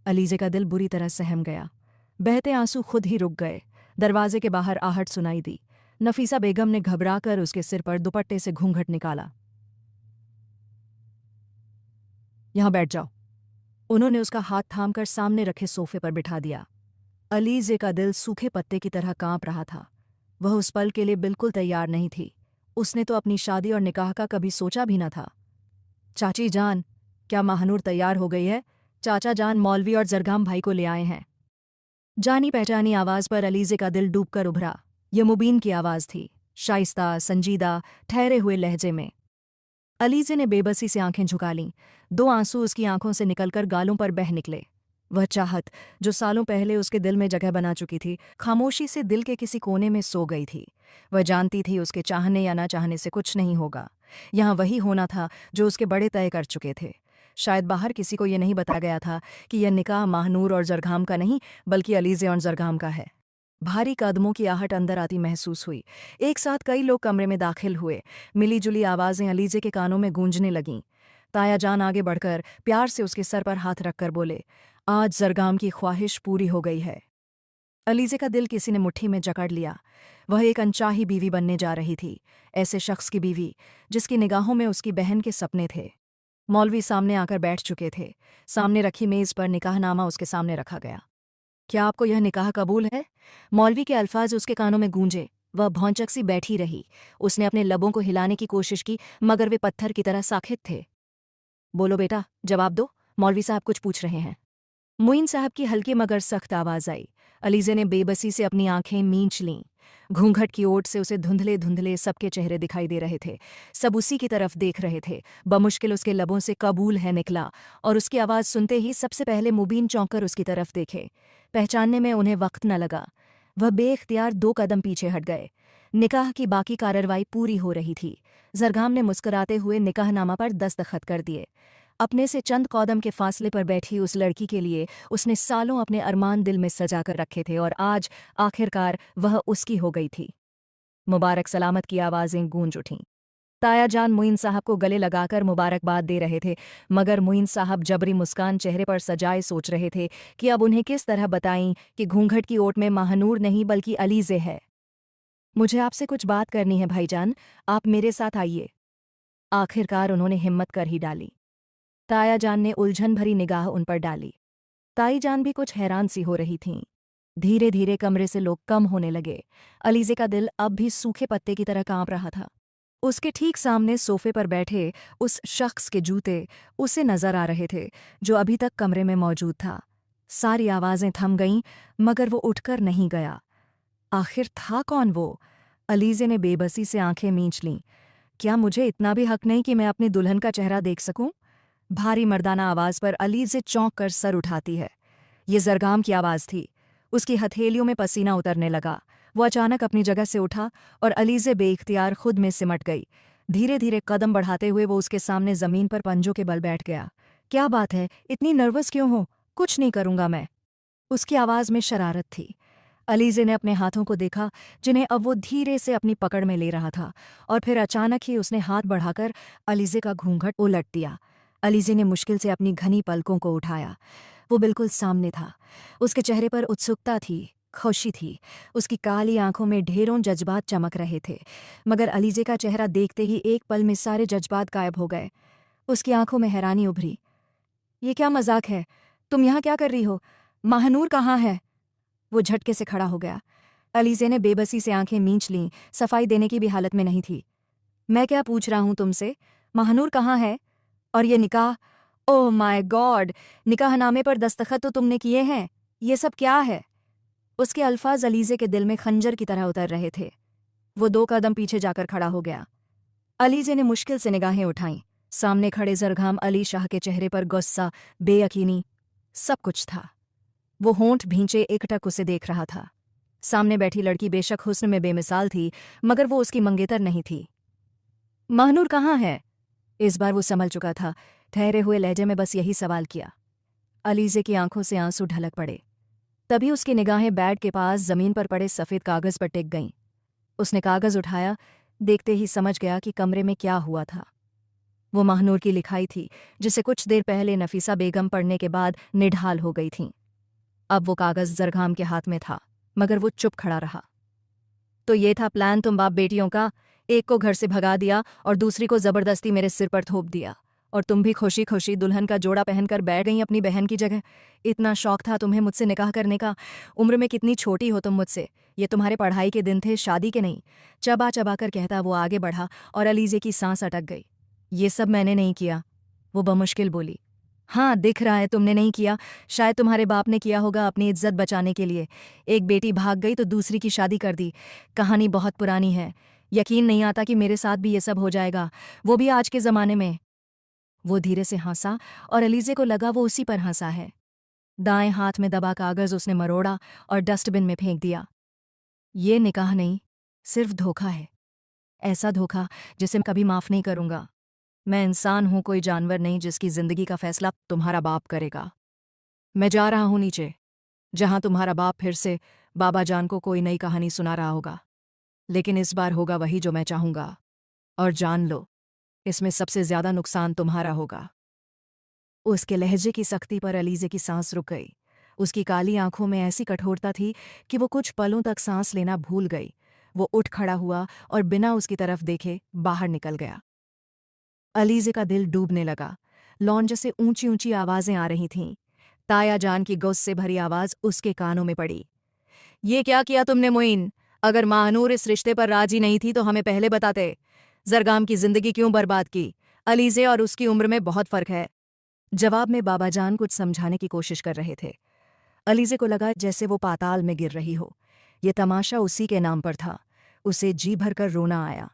अलीजे का दिल बुरी तरह सहम गया। बहते आंसू खुद ही रुक गए। दरवाजे के बाहर आहट सुनाई दी। नफीसा बेगम ने घबराकर उसके सिर पर दुपट्टे से घूंघट निकाला। यहां बैठ जाओ। उन्होंने उसका हाथ थामकर सामने रखे सोफे पर बिठा दिया। अलीजे का दिल सूखे पत्ते की तरह कांप रहा था। वह उस पल के लिए बिल्कुल तैयार नहीं थी। उसने तो अपनी शादी और निकाह का कभी सोचा भी न था। चाची जान, क्या महानूर तैयार हो गई है? चाचा जान मौलवी और जरगाम भाई को ले आए हैं। जानी पहचानी आवाज़ पर अलीजे का दिल डूबकर उभरा। यह मुबीन की आवाज़ थी, शाइस्ता, संजीदा, ठहरे हुए लहजे में। अलीजे ने बेबसी से आंखें झुका लीं। 2 आंसू उसकी आंखों से निकलकर गालों पर बह निकले। वह चाहत, जो सालों पहले उसके दिल में जगह बना चुकी थी, खामोशी से दिल के किसी कोने में सो गई थी। वह जानती थी उसके चाहने या ना चाहने से कुछ नहीं होगा। यहाँ वही होना था जो उसके बड़े तय कर चुके थे। शायद बाहर किसी को यह नहीं बताया गया था कि यह निकाह महानूर और जरगाम का नहीं, बल्कि अलीजे और जरगाम का है। भारी कदमों की आहट अंदर आती महसूस हुई। एक साथ कई लोग कमरे में दाखिल हुए। मिली जुली आवाज़ें अलीजे के कानों में गूंजने लगीं। ताया जान आगे बढ़कर प्यार से उसके सर पर हाथ रखकर बोले, आज जरगाम की ख्वाहिश पूरी हो गई है। अलीजे का दिल किसी ने मुट्ठी में जकड़ लिया। वह एक अनचाही बीवी बनने जा रही थी, ऐसे शख्स की बीवी जिसकी निगाहों में उसकी बहन के सपने थे। मौलवी सामने आकर बैठ चुके थे। सामने रखी मेज़ पर निकाहनामा उसके सामने रखा गया। क्या आपको यह निकाह कबूल है? मौलवी के अल्फाज उसके कानों में गूंजे। वह भौंचक सी बैठी रही। उसने अपने लबों को हिलाने की कोशिश की, मगर वे पत्थर की तरह साखित थे। बोलो बेटा, जवाब दो, मौलवी साहब कुछ पूछ रहे हैं। मुइन साहब की हल्की मगर सख्त आवाज़ आई। अलीजे ने बेबसी से अपनी आंखें मींच लीं। घूंघट की ओट से उसे धुंधले धुंधले सबके चेहरे दिखाई दे रहे थे। सब उसी की तरफ देख रहे थे। बमुश्किल उसके लबों से कबूल है निकला, और उसकी आवाज़ सुनते ही सबसे पहले मुबीन चौंक कर उसकी तरफ देखे। पहचानने में उन्हें वक्त न लगा। वह बेख्तियार 2 कदम पीछे हट गए। निकाह की बाकी कार्रवाई पूरी हो रही थी। जरगाम ने मुस्कुराते हुए निकाहनामा पर दस्तखत कर दिए। अपने से चंद कदम के फासले पर बैठी उस लड़की के लिए उसने सालों अपने अरमान दिल में सजा कर रखे थे, और आज आखिरकार वह उसकी हो गई थी। मुबारक सलामत की आवाज़ें गूंज उठीं। ताया जान मुइन साहब को गले लगाकर मुबारकबाद दे रहे थे, मगर मुइन साहब जबरी मुस्कान चेहरे पर सजाए सोच रहे थे कि अब उन्हें किस तरह बताएं कि घूंघट की ओट में महानूर नहीं बल्कि अलीजे है। मुझे आपसे कुछ बात करनी है भाईजान, आप मेरे साथ आइए। आखिरकार उन्होंने हिम्मत कर ही डाली। ताया जान ने उलझन भरी निगाह उन पर डाली। ताई जान भी कुछ हैरान सी हो रही थीं। धीरे धीरे कमरे से लोग कम होने लगे। अलीजे का दिल अब भी सूखे पत्ते की तरह कांप रहा था। उसके ठीक सामने सोफे पर बैठे उस शख्स के जूते उसे नजर आ रहे थे जो अभी तक कमरे में मौजूद था। सारी आवाज़ें थम गईं, मगर वो उठकर नहीं गया। आखिर था कौन वो? अलीज़े ने बेबसी से आंखें मींच लीं। क्या मुझे इतना भी हक नहीं कि मैं अपनी दुल्हन का चेहरा देख सकूं? भारी मर्दाना आवाज़ पर अलीज़े चौंक कर सर उठाती है। ये ज़रगाम की आवाज़ थी। उसकी हथेलियों में पसीना उतरने लगा। वो अचानक अपनी जगह से उठा और अलीज़े बेइख्तियार खुद में सिमट गई। धीरे धीरे कदम बढ़ाते हुए वो उसके सामने ज़मीन पर पंजों के बल बैठ गया। क्या बात है, इतनी नर्वस क्यों हो? कुछ नहीं करूंगा मैं। उसकी आवाज़ में शरारत थी। अलीज़े ने अपने हाथों को देखा, जिन्हें अब वो धीरे से अपनी पकड़ में ले रहा था, और फिर अचानक ही उसने हाथ बढ़ाकर अलीज़े का घूंघट उलट दिया। अलीज़े ने मुश्किल से अपनी घनी पलकों को उठाया। वो बिल्कुल सामने था। उसके चेहरे पर उत्सुकता थी, खुशी थी। उसकी काली आंखों में ढेरों जज्बात चमक रहे थे, मगर अलीज़े का चेहरा देखते ही एक पल में सारे जज्बात गायब हो गए। उसकी आंखों में हैरानी उभरी। ये क्या मजाक है? तुम यहाँ क्या कर रही हो? महानूर कहाँ है? वो झटके से खड़ा हो गया। अलीज़े ने बेबसी से आंखें मींच लीं, सफाई देने की भी हालत में नहीं थी। मैं क्या पूछ रहा हूँ तुमसे? महानूर कहाँ है? और ये निकाह? Oh my God! निकाहनामे पर दस्तखत तो तुमने किए हैं। ये सब क्या है? उसके अल्फाज अलीज़े के दिल में खंजर की तरह उतर रहे थे। वो 2 कदम पीछे जाकर खड़ा हो गया। अलीज़े ने मुश्किल से निगाहें उठाईं। सामने खड़े ज़रगाम अली शाह के चेहरे पर गुस्सा, बेयकीनी, सब कुछ था। वो होंठ भींचे एकटक उसे देख रहा था। सामने बैठी लड़की बेशक हुस्न में बेमिसाल थी, मगर वो उसकी मंगेतर नहीं थी। महानूर कहाँ है? इस बार वो संभल चुका था। ठहरे हुए लहजे में बस यही सवाल किया। अलीज़े की आंखों से आंसू ढलक पड़े। तभी उसकी निगाहें बेड के पास जमीन पर पड़े सफ़ेद कागज़ पर टिक गईं। उसने कागज़ उठाया, देखते ही समझ गया कि कमरे में क्या हुआ था। वो महानूर की लिखाई थी, जिसे कुछ देर पहले नफीसा बेगम पढ़ने के बाद निढाल हो गई थीं। अब वो कागज़ ज़रगाम के हाथ में था, मगर वो चुप खड़ा रहा। तो ये था प्लान तुम बाप बेटियों का? एक को घर से भगा दिया और दूसरी को ज़बरदस्ती मेरे सिर पर थोप दिया, और तुम भी खुशी खुशी दुल्हन का जोड़ा पहनकर बैठ गई अपनी बहन की जगह। इतना शौक था तुम्हें मुझसे निकाह करने का? उम्र में कितनी छोटी हो तुम मुझसे। ये तुम्हारे पढ़ाई के दिन थे, शादी के नहीं। चबा चबा कर कहता वो आगे बढ़ा और अलीज़े की सांस अटक गई। ये सब मैंने नहीं किया, वो बमुश्किल बोली। हाँ, दिख रहा है तुमने नहीं किया। शायद तुम्हारे बाप ने किया होगा अपनी इज्जत बचाने के लिए। एक बेटी भाग गई तो दूसरी की शादी कर दी। कहानी बहुत पुरानी है। यकीन नहीं आता कि मेरे साथ भी ये सब हो जाएगा, वो भी आज के ज़माने में। वो धीरे से हंसा और अलीज़े को लगा वो उसी पर हंसा है। दाएं हाथ में दबा कागज़ उसने मरोड़ा और डस्टबिन में फेंक दिया। ये निकाह नहीं, सिर्फ धोखा है। ऐसा धोखा जिसे मैं कभी माफ़ नहीं करूँगा। मैं इंसान हूँ, कोई जानवर नहीं जिसकी ज़िंदगी का फैसला तुम्हारा बाप करेगा। मैं जा रहा हूँ नीचे, जहाँ तुम्हारा बाप फिर से बाबा जान को कोई नई कहानी सुना रहा होगा। लेकिन इस बार होगा वही जो मैं चाहूँगा। और जान लो, इसमें सबसे ज़्यादा नुकसान तुम्हारा होगा। उसके लहजे की सख्ती पर अलीज़े की सांस रुक गई। उसकी काली आंखों में ऐसी कठोरता थी कि वो कुछ पलों तक सांस लेना भूल गई। वो उठ खड़ा हुआ और बिना उसकी तरफ देखे बाहर निकल गया। अलीज़े का दिल डूबने लगा। लॉन्ज से ऊंची ऊंची आवाज़ें आ रही थीं। ताया जान की गुस्से से भरी आवाज़ उसके कानों में पड़ी। ये क्या किया तुमने मोइन? अगर महानूर इस रिश्ते पर राजी नहीं थी तो हमें पहले बताते। ज़रगाम की जिंदगी क्यों बर्बाद की? अलीज़े और उसकी उम्र में बहुत फ़र्क है। जवाब में बाबा जान कुछ समझाने की कोशिश कर रहे थे। अलीज़े को लगा जैसे वो पाताल में गिर रही हो। ये तमाशा उसी के नाम पर था। उसे जी भरकर रोना आया।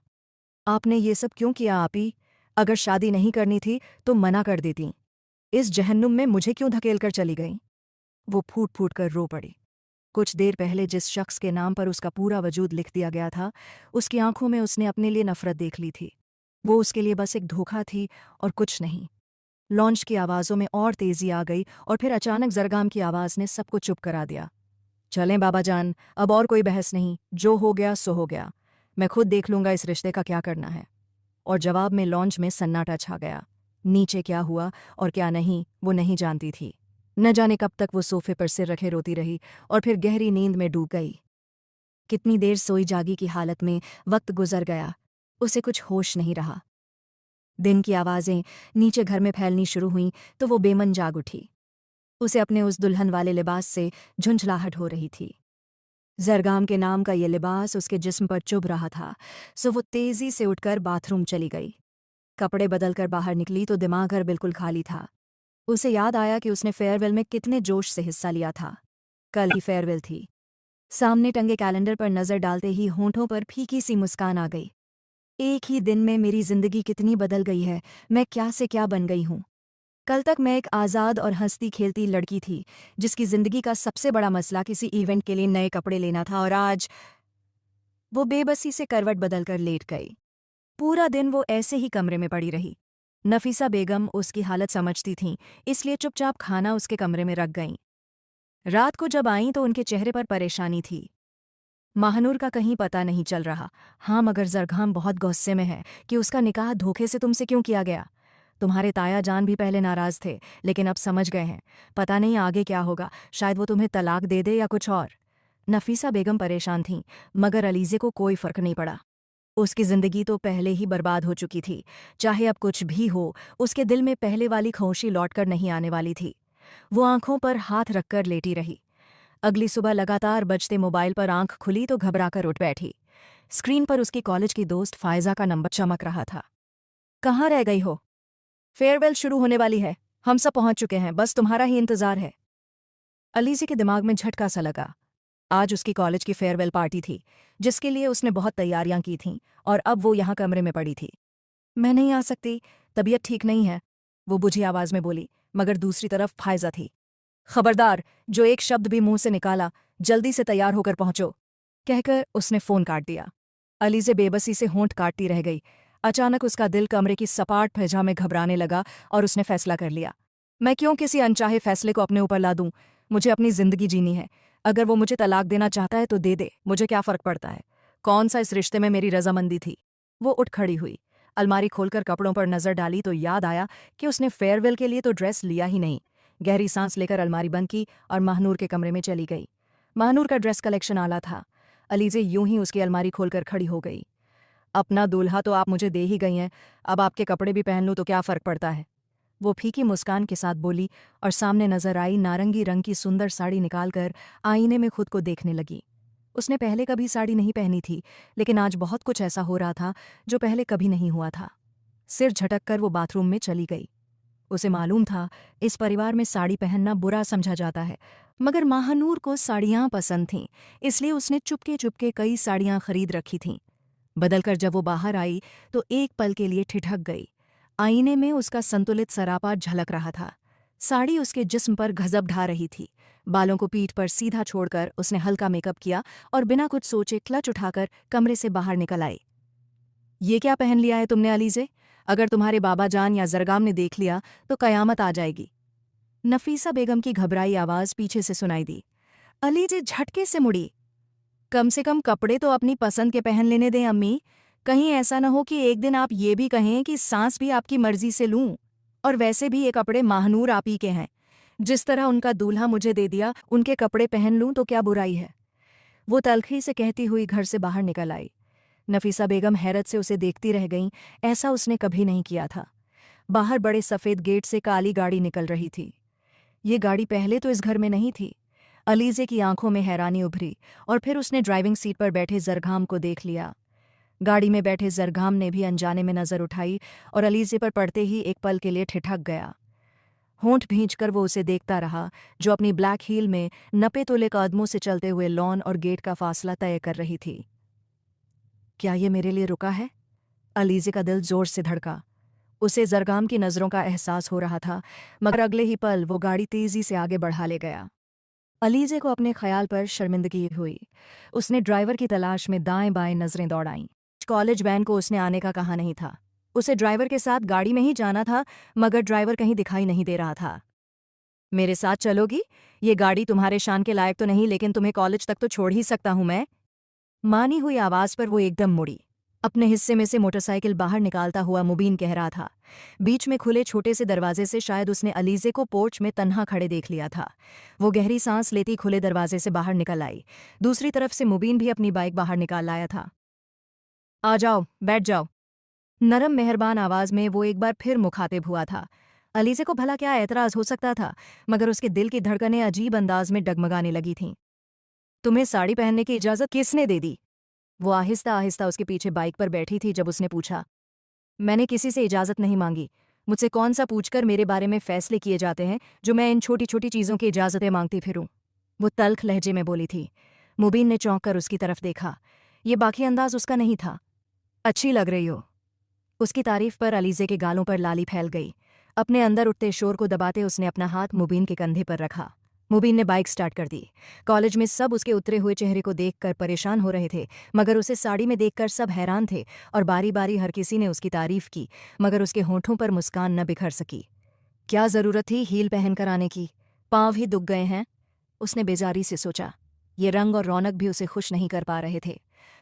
आपने ये सब क्यों किया आपी? अगर शादी नहीं करनी थी तो मना कर देती। इस जहन्नुम में मुझे क्यों धकेल कर चली गई? वो फूट फूट कर रो पड़ी। कुछ देर पहले जिस शख्स के नाम पर उसका पूरा वजूद लिख दिया गया था, उसकी आंखों में उसने अपने लिए नफरत देख ली थी। वो उसके लिए बस एक धोखा थी और कुछ नहीं। लॉन्च की आवाज़ों में और तेज़ी आ गई और फिर अचानक ज़रगाम की आवाज़ ने सबको चुप करा दिया। चलें बाबा जान, अब और कोई बहस नहीं। जो हो गया सो हो गया। मैं खुद देख लूँगा इस रिश्ते का क्या करना है। और जवाब में लॉन्च में सन्नाटा छा गया। नीचे क्या हुआ और क्या नहीं, वो नहीं जानती थी। न जाने कब तक वो सोफे पर सिर रखे रोती रही और फिर गहरी नींद में डूब गई। कितनी देर सोई जागी की हालत में वक्त गुजर गया, उसे कुछ होश नहीं रहा। दिन की आवाज़ें नीचे घर में फैलनी शुरू हुईं तो वो बेमन जाग उठी। उसे अपने उस दुल्हन वाले लिबास से झुंझलाहट हो रही थी। ज़रगाम के नाम का ये लिबास उसके जिस्म पर चुभ रहा था, सो वो तेज़ी से उठकर बाथरूम चली गई। कपड़े बदलकर बाहर निकली तो दिमाग घर बिल्कुल खाली था। उसे याद आया कि उसने फेयरवेल में कितने जोश से हिस्सा लिया था। कल ही फेयरवेल थी। सामने टंगे कैलेंडर पर नजर डालते ही होंठों पर फीकी सी मुस्कान आ गई। एक ही दिन में मेरी जिंदगी कितनी बदल गई है, मैं क्या से क्या बन गई हूँ। कल तक मैं एक आज़ाद और हंसती खेलती लड़की थी, जिसकी जिंदगी का सबसे बड़ा मसला किसी इवेंट के लिए नए कपड़े लेना था, और आज वो बेबसी से करवट बदलकर लेट गई। पूरा दिन वो ऐसे ही कमरे में पड़ी रही। नफीसा बेगम उसकी हालत समझती थीं, इसलिए चुपचाप खाना उसके कमरे में रख गईं। रात को जब आईं तो उनके चेहरे पर परेशानी थी। महानूर का कहीं पता नहीं चल रहा। हाँ, मगर जरगाम बहुत गुस्से में है कि उसका निकाह धोखे से तुमसे क्यों किया गया। तुम्हारे ताया जान भी पहले नाराज थे, लेकिन अब समझ गए हैं। पता नहीं आगे क्या होगा, शायद वो तुम्हें तलाक दे दे या कुछ और। नफीसा बेगम परेशान थीं, मगर अलीजे को कोई फर्क नहीं पड़ा। उसकी जिंदगी तो पहले ही बर्बाद हो चुकी थी। चाहे अब कुछ भी हो, उसके दिल में पहले वाली खामोशी लौटकर नहीं आने वाली थी। वो आंखों पर हाथ रखकर लेटी रही। अगली सुबह लगातार बजते मोबाइल पर आंख खुली तो घबराकर उठ बैठी। स्क्रीन पर उसकी कॉलेज की दोस्त फायजा का नंबर चमक रहा था। कहाँ रह गई हो? फेयरवेल शुरू होने वाली है, हम सब पहुंच चुके हैं, बस तुम्हारा ही इंतजार है। अलीजे के दिमाग में झटका सा लगा। आज उसकी कॉलेज की फेयरवेल पार्टी थी, जिसके लिए उसने बहुत तैयारियां की थीं, और अब वो यहाँ कमरे में पड़ी थी। मैं नहीं आ सकती, तबीयत ठीक नहीं है, वो बुझी आवाज में बोली, मगर दूसरी तरफ फायजा थी। खबरदार, जो एक शब्द भी मुंह से निकाला, जल्दी से तैयार होकर पहुंचो, कहकर उसने फोन काट दिया। अलीजे बेबसी से होंठ काटती रह गई। अचानक उसका दिल कमरे की सपाट फजा में घबराने लगा और उसने फैसला कर लिया। मैं क्यों किसी अनचाहे फैसले को अपने ऊपर ला दूं? मुझे अपनी जिंदगी जीनी है। अगर वो मुझे तलाक देना चाहता है तो दे दे, मुझे क्या फर्क पड़ता है? कौन सा इस रिश्ते में मेरी रजामंदी थी? वो उठ खड़ी हुई, अलमारी खोलकर कपड़ों पर नजर डाली तो याद आया कि उसने फेयरवेल के लिए तो ड्रेस लिया ही नहीं। गहरी सांस लेकर अलमारी बंद की और महानूर के कमरे में चली गई। महानूर का ड्रेस कलेक्शन आला था। अलीजे यूं ही उसकी अलमारी खोलकर खड़ी हो गई। अपना दूल्हा तो आप मुझे दे ही गई हैं, अब आपके कपड़े भी पहन लूं तो क्या फर्क पड़ता है? वो फीकी मुस्कान के साथ बोली और सामने नजर आई नारंगी रंग की सुंदर साड़ी निकालकर आईने में खुद को देखने लगी। उसने पहले कभी साड़ी नहीं पहनी थी, लेकिन आज बहुत कुछ ऐसा हो रहा था जो पहले कभी नहीं हुआ था। सिर झटक कर वो बाथरूम में चली गई। उसे मालूम था इस परिवार में साड़ी पहनना बुरा समझा जाता है, मगर महानूर को साड़ियां पसंद थीं, इसलिए उसने चुपके चुपके कई साड़ियां खरीद रखी थीं। बदलकर जब वो बाहर आई तो एक पल के लिए ठिठक गई। आईने में उसका संतुलित सरापा झलक रहा था। साड़ी उसके जिस्म पर गजब ढा रही थी। बालों को पीठ पर सीधा छोड़कर उसने हल्का मेकअप किया और बिना कुछ सोचे क्लच उठाकर कमरे से बाहर निकल आई। ये क्या पहन लिया है तुमने अलीजे? अगर तुम्हारे बाबा जान या जरगाम ने देख लिया तो कयामत आ जाएगी। नफीसा बेगम की घबराई आवाज पीछे से सुनाई दी। अलीजे झटके से मुड़ी। कम से कम कपड़े तो अपनी पसंद के पहन लेने दें अम्मी। कहीं ऐसा न हो कि एक दिन आप ये भी कहें कि सांस भी आपकी मर्जी से लूं। और वैसे भी ये कपड़े महानूर आप ही के हैं। जिस तरह उनका दूल्हा मुझे दे दिया, उनके कपड़े पहन लूं तो क्या बुराई है? वो तल्खी से कहती हुई घर से बाहर निकल आई। नफीसा बेगम हैरत से उसे देखती रह गईं, ऐसा उसने कभी नहीं किया था। बाहर बड़े सफ़ेद गेट से काली गाड़ी निकल रही थी। ये गाड़ी पहले तो इस घर में नहीं थी। अलीजे की आंखों में हैरानी उभरी और फिर उसने ड्राइविंग सीट पर बैठे जरगाम को देख लिया। गाड़ी में बैठे जरगाम ने भी अनजाने में नजर उठाई और अलीजे पर पड़ते ही एक पल के लिए ठिठक गया। होंठ भींचकर वो उसे देखता रहा, जो अपनी ब्लैक हील में नपे तोले कदमों से चलते हुए लॉन और गेट का फासला तय कर रही थी। क्या ये मेरे लिए रुका है? अलीजे का दिल जोर से धड़का। उसे जरगाम की नज़रों का एहसास हो रहा था, मगर अगले ही पल वो गाड़ी तेजी से आगे बढ़ा ले गया। अलीजे को अपने ख्याल पर शर्मिंदगी हुई। उसने ड्राइवर की तलाश में दाएं बाएं नजरें दौड़ाईं। कॉलेज वैन को उसने आने का कहा नहीं था। उसे ड्राइवर के साथ गाड़ी में ही जाना था, मगर ड्राइवर कहीं दिखाई नहीं दे रहा था। मेरे साथ चलोगी? ये गाड़ी तुम्हारे शान के लायक तो नहीं, लेकिन तुम्हें कॉलेज तक तो छोड़ ही सकता हूं मैं। मानी हुई आवाज पर वो एकदम मुड़ी। अपने हिस्से में से मोटरसाइकिल बाहर निकालता हुआ मुबीन कह रहा था। बीच में खुले छोटे से दरवाजे से शायद उसने अलीजे को पोर्च में तन्हा खड़े देख लिया था। वो गहरी सांस लेती खुले दरवाजे से बाहर निकल आई। दूसरी तरफ से मुबीन भी अपनी बाइक बाहर निकाल लाया था। आ जाओ, बैठ जाओ। नरम मेहरबान आवाज में वो एक बार फिर मुखातिब हुआ था। अलीजे को भला क्या एतराज हो सकता था, मगर उसके दिल की धड़कनें अजीब अंदाज में डगमगाने लगी थीं। तुम्हें साड़ी पहनने की इजाजत किसने दे दी? वो आहिस्ता आहिस्ता उसके पीछे बाइक पर बैठी थी जब उसने पूछा। मैंने किसी से इजाजत नहीं मांगी। मुझसे कौन सा पूछकर मेरे बारे में फैसले किए जाते हैं जो मैं इन छोटी छोटी चीज़ों की इजाजतें मांगती फिरूं? वो तल्ख लहजे में बोली थी। मुबीन ने चौंक कर उसकी तरफ देखा। ये बाकी अंदाज उसका नहीं था। अच्छी लग रही हो। उसकी तारीफ पर अलीजे के गालों पर लाली फैल गई। अपने अंदर उठते शोर को दबाते उसने अपना हाथ मुबीन के कंधे पर रखा। मुबीन ने बाइक स्टार्ट कर दी। कॉलेज में सब उसके उतरे हुए चेहरे को देखकर परेशान हो रहे थे, मगर उसे साड़ी में देखकर सब हैरान थे और बारी बारी हर किसी ने उसकी तारीफ की, मगर उसके होंठों पर मुस्कान न बिखर सकी। क्या जरूरत थी हील पहनकर आने की? पाँव ही दुख गए हैं, उसने बेजारी से सोचा। ये रंग और रौनक भी उसे खुश नहीं कर पा रहे थे।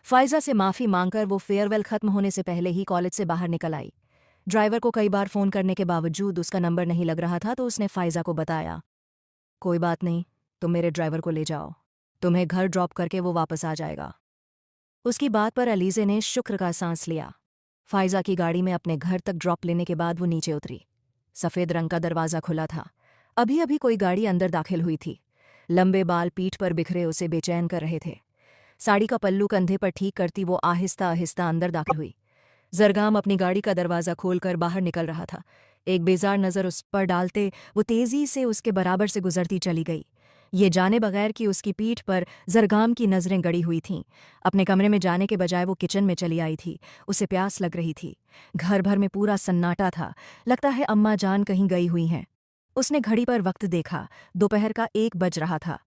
फाइजा से माफ़ी मांगकर वो फेयरवेल खत्म होने से पहले ही कॉलेज से बाहर निकल आई। ड्राइवर को कई बार फ़ोन करने के बावजूद उसका नंबर नहीं लग रहा था, तो उसने फाइजा को बताया, कोई बात नहीं, तुम मेरे ड्राइवर को ले जाओ, तुम्हें घर ड्रॉप करके वो वापस आ जाएगा। उसकी बात पर अलीजे ने शुक्र का सांस लिया। फाइजा की गाड़ी में अपने घर तक ड्रॉप लेने के बाद वो नीचे उतरी। सफ़ेद रंग का दरवाज़ा खुला था। अभी अभी कोई गाड़ी अंदर दाखिल हुई थी। लंबे बाल पीठ पर बिखरे उसे बेचैन कर रहे थे। साड़ी का पल्लू कंधे पर ठीक करती वो आहिस्ता आहिस्ता अंदर दाखिल हुई। जरगाम अपनी गाड़ी का दरवाज़ा खोलकर बाहर निकल रहा था। एक बेजार नज़र उस पर डालते वो तेज़ी से उसके बराबर से गुजरती चली गई, ये जाने बगैर कि उसकी पीठ पर जरगाम की नज़रें गड़ी हुई थीं। अपने कमरे में जाने के बजाय वो किचन में चली आई थी। उसे प्यास लग रही थी। घर भर में पूरा सन्नाटा था। लगता है अम्मा जान कहीं गई हुई हैं। उसने घड़ी पर वक्त देखा। दोपहर का 1 बज रहा था।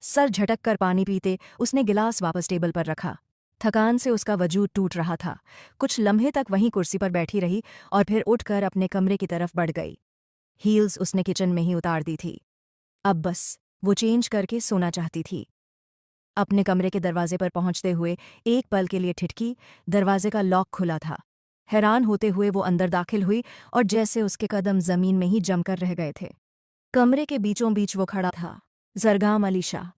सर झटक कर पानी पीते उसने गिलास वापस टेबल पर रखा। थकान से उसका वजूद टूट रहा था। कुछ लम्हे तक वहीं कुर्सी पर बैठी रही और फिर उठकर अपने कमरे की तरफ बढ़ गई। हील्स उसने किचन में ही उतार दी थी। अब बस वो चेंज करके सोना चाहती थी। अपने कमरे के दरवाजे पर पहुंचते हुए एक पल के लिए ठिठकी। दरवाजे का लॉक खुला था। हैरान होते हुए वो अंदर दाखिल हुई और जैसे उसके कदम जमीन में ही जमकर रह गए थे। कमरे के बीचों बीच वो खड़ा था, जरगाम अली शाह।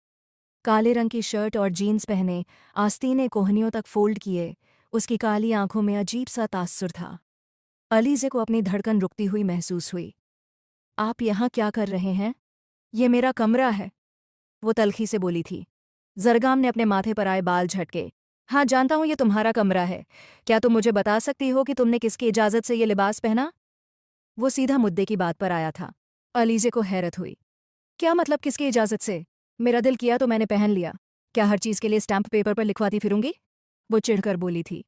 काले रंग की शर्ट और जीन्स पहने, आस्तीने कोहनियों तक फोल्ड किए, उसकी काली आंखों में अजीब सा तासुर था। अलीजे को अपनी धड़कन रुकती हुई महसूस हुई। आप यहाँ क्या कर रहे हैं? ये मेरा कमरा है, वो तल्खी से बोली थी। जरगाम ने अपने माथे पर आए बाल झटके। हाँ, जानता हूँ ये तुम्हारा कमरा है। क्या तुम मुझे बता सकती हो कि तुमने किसकी इजाज़त से ये लिबास पहना? वो सीधा मुद्दे की बात पर आया था। अलीजे को हैरत हुई। क्या मतलब किसकी इजाज़त से? मेरा दिल किया तो मैंने पहन लिया। क्या हर चीज़ के लिए स्टैम्प पेपर पर लिखवाती फिरूंगी? वो चिढ़कर बोली थी।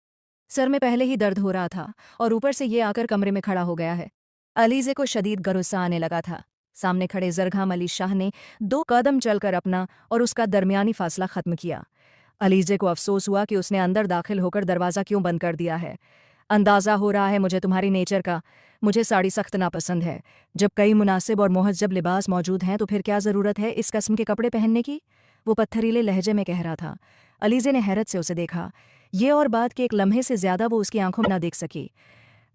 सर में पहले ही दर्द हो रहा था और ऊपर से ये आकर कमरे में खड़ा हो गया है। अलीजे को शदीद गुस्सा आने लगा था। सामने खड़े जरगाम अली शाह ने 2 कदम चलकर अपना और उसका दरमियानी फासला खत्म किया। अलीजे को अफसोस हुआ कि उसने अंदर दाखिल होकर दरवाज़ा क्यों बंद कर दिया है। अंदाज़ा हो रहा है मुझे तुम्हारी नेचर का। मुझे साड़ी सख्त नापसंद है। जब कई मुनासिब और मुहज्जब लिबास मौजूद हैं तो फिर क्या ज़रूरत है इस किस्म के कपड़े पहनने की? वो पत्थरीले लहजे में कह रहा था। अलीजे ने हैरत से उसे देखा। ये और बात के एक लम्हे से ज़्यादा वो उसकी आंखों में न देख सकी।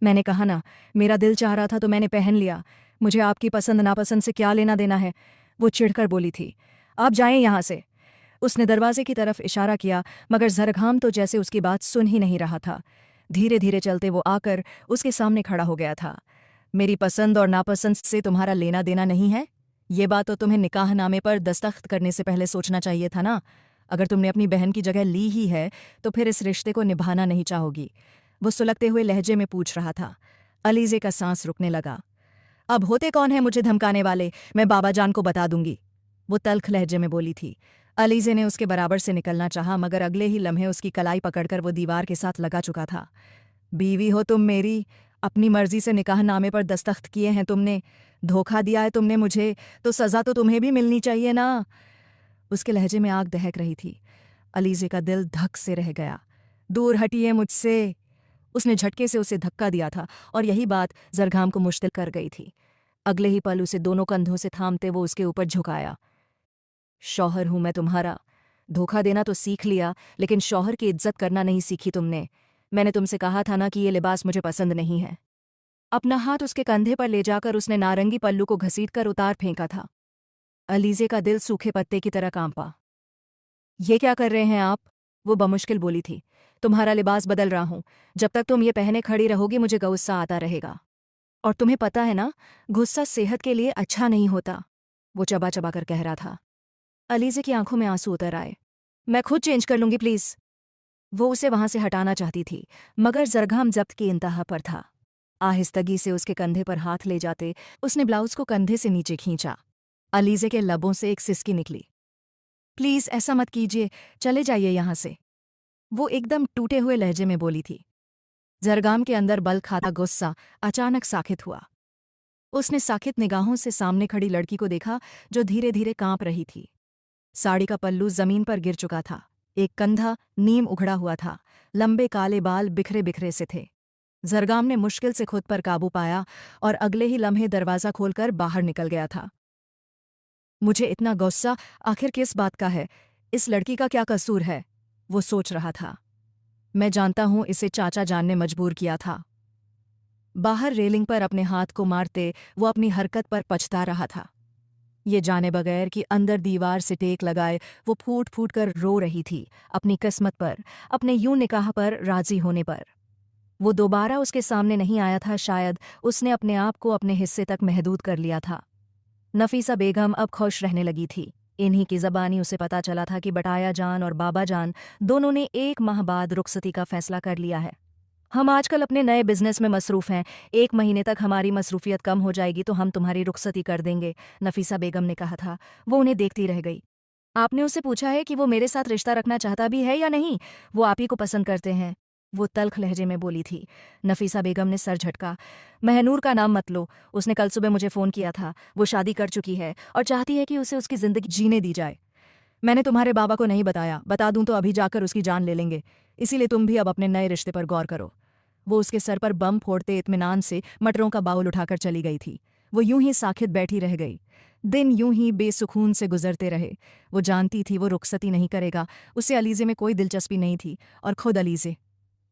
मैंने कहा ना, मेरा दिल चाह रहा था तो मैंने पहन लिया। मुझे आपकी पसंद नापसंद से क्या लेना देना है? वो चिढ़कर बोली थी। आप जाएं यहाँ से। उसने दरवाजे की तरफ इशारा किया, मगर जरगाम तो जैसे उसकी बात सुन ही नहीं रहा था। धीरे धीरे चलते वो आकर उसके सामने खड़ा हो गया था। मेरी पसंद और नापसंद से तुम्हारा लेना देना नहीं है? ये बात तो तुम्हें निकाहनामे पर दस्तखत करने से पहले सोचना चाहिए था ना। अगर तुमने अपनी बहन की जगह ली ही है तो फिर इस रिश्ते को निभाना नहीं चाहोगी। वो सुलगते हुए लहजे में पूछ रहा था। अलीजे का सांस रुकने लगा। अब होते कौन है मुझे धमकाने वाले? मैं बाबा जान को बता दूंगी, वो तल्ख लहजे में बोली थी। अलीजे ने उसके बराबर से निकलना चाहा, मगर अगले ही लम्हे उसकी कलाई पकड़कर वो दीवार के साथ लगा चुका था। बीवी हो तुम मेरी, अपनी मर्जी से निकाहनामे पर दस्तखत किए हैं तुमने। धोखा दिया है तुमने मुझे, तो सज़ा तो तुम्हें भी मिलनी चाहिए ना। उसके लहजे में आग दहक रही थी। अलीजे का दिल धक से रह गया। दूर हटिए मुझसे। उसने झटके से उसे धक्का दिया था और यही बात जरगाम को मुश्तिल कर गई थी। अगले ही पल उसे दोनों कंधों से थामते वो उसके ऊपर झुकाया। शौहर हूं मैं तुम्हारा। धोखा देना तो सीख लिया, लेकिन शौहर की इज्जत करना नहीं सीखी तुमने। मैंने तुमसे कहा था ना कि ये लिबास मुझे पसंद नहीं है। अपना हाथ उसके कंधे पर ले जाकर उसने नारंगी पल्लू को घसीटकर उतार फेंका था। अलीजे का दिल सूखे पत्ते की तरह कांपा। ये क्या कर रहे हैं आप? वो बमुश्किल बोली थी। तुम्हारा लिबास बदल रहा हूं। जब तक तुम ये पहने खड़ी रहोगी मुझे गुस्सा आता रहेगा। और तुम्हें पता है ना, गुस्सा सेहत के लिए अच्छा नहीं होता, वो चबा चबा कर कह रहा था। अलीजे की आंखों में आंसू उतर आए। मैं खुद चेंज कर लूंगी प्लीज। वो उसे वहां से हटाना चाहती थी, मगर जरगाम जब्त की इंतहा पर था। आहिस्तगी से उसके कंधे पर हाथ ले जाते उसने ब्लाउज को कंधे से नीचे खींचा। अलीजे के लबों से एक सिसकी निकली। प्लीज़ ऐसा मत कीजिए, चले जाइए यहाँ से। वो एकदम टूटे हुए लहजे में बोली थी। जरगाम के अंदर बल खाता गुस्सा अचानक साकित हुआ। उसने साकित निगाहों से सामने खड़ी लड़की को देखा जो धीरे धीरे कांप रही थी। साड़ी का पल्लू जमीन पर गिर चुका था। एक कंधा नीम उखड़ा हुआ था। लंबे काले बाल बिखरे बिखरे से थे। जरगाम ने मुश्किल से खुद पर काबू पाया और अगले ही लम्हे दरवाज़ा खोलकर बाहर निकल गया था। मुझे इतना गुस्सा आखिर किस बात का है? इस लड़की का क्या कसूर है? वो सोच रहा था। मैं जानता हूं इसे चाचा जान ने मजबूर किया था। बाहर रेलिंग पर अपने हाथ को मारते वो अपनी हरकत पर पछता रहा था। ये जाने बगैर कि अंदर दीवार से टेक लगाए वो फूट फूट कर रो रही थी, अपनी किस्मत पर, अपने यूं निकाह पर राजी होने पर। वो दोबारा उसके सामने नहीं आया था। शायद उसने अपने आप को अपने हिस्से तक महदूद कर लिया था। नफीसा बेगम अब खुश रहने लगी थी। इन्हीं की ज़बानी उसे पता चला था कि बटाया जान और बाबा जान दोनों ने 1 माह बाद रुखसती का फैसला कर लिया है। हम आजकल अपने नए बिजनेस में मसरूफ़ हैं। 1 महीने तक हमारी मसरूफियत कम हो जाएगी तो हम तुम्हारी रुखसती कर देंगे, नफीसा बेगम ने कहा था। वो उन्हें देखती रह गई। आपने उससे पूछा है कि वो मेरे साथ रिश्ता रखना चाहता भी है या नहीं? वो आप ही को पसंद करते हैं, वो तल्ख लहजे में बोली थी। नफीसा बेगम ने सर झटका। महनूर का नाम मत लो। उसने कल सुबह मुझे फ़ोन किया था। वो शादी कर चुकी है और चाहती है कि उसे उसकी ज़िंदगी जीने दी जाए। मैंने तुम्हारे बाबा को नहीं बताया, बता दूं तो अभी जाकर उसकी जान ले लेंगे। इसीलिए तुम भी अब अपने नए रिश्ते पर गौर करो। वो उसके सर पर बम फोड़ते इत्मीनान से मटरों का बाउल उठाकर चली गई थी। वो यूं ही साखित बैठी रह गई। दिन यूं ही बेसुकून से गुजरते रहे। वो जानती थी वो रुखसती नहीं करेगा। उसे अलीज़े में कोई दिलचस्पी नहीं थी और खुद अलीज़े।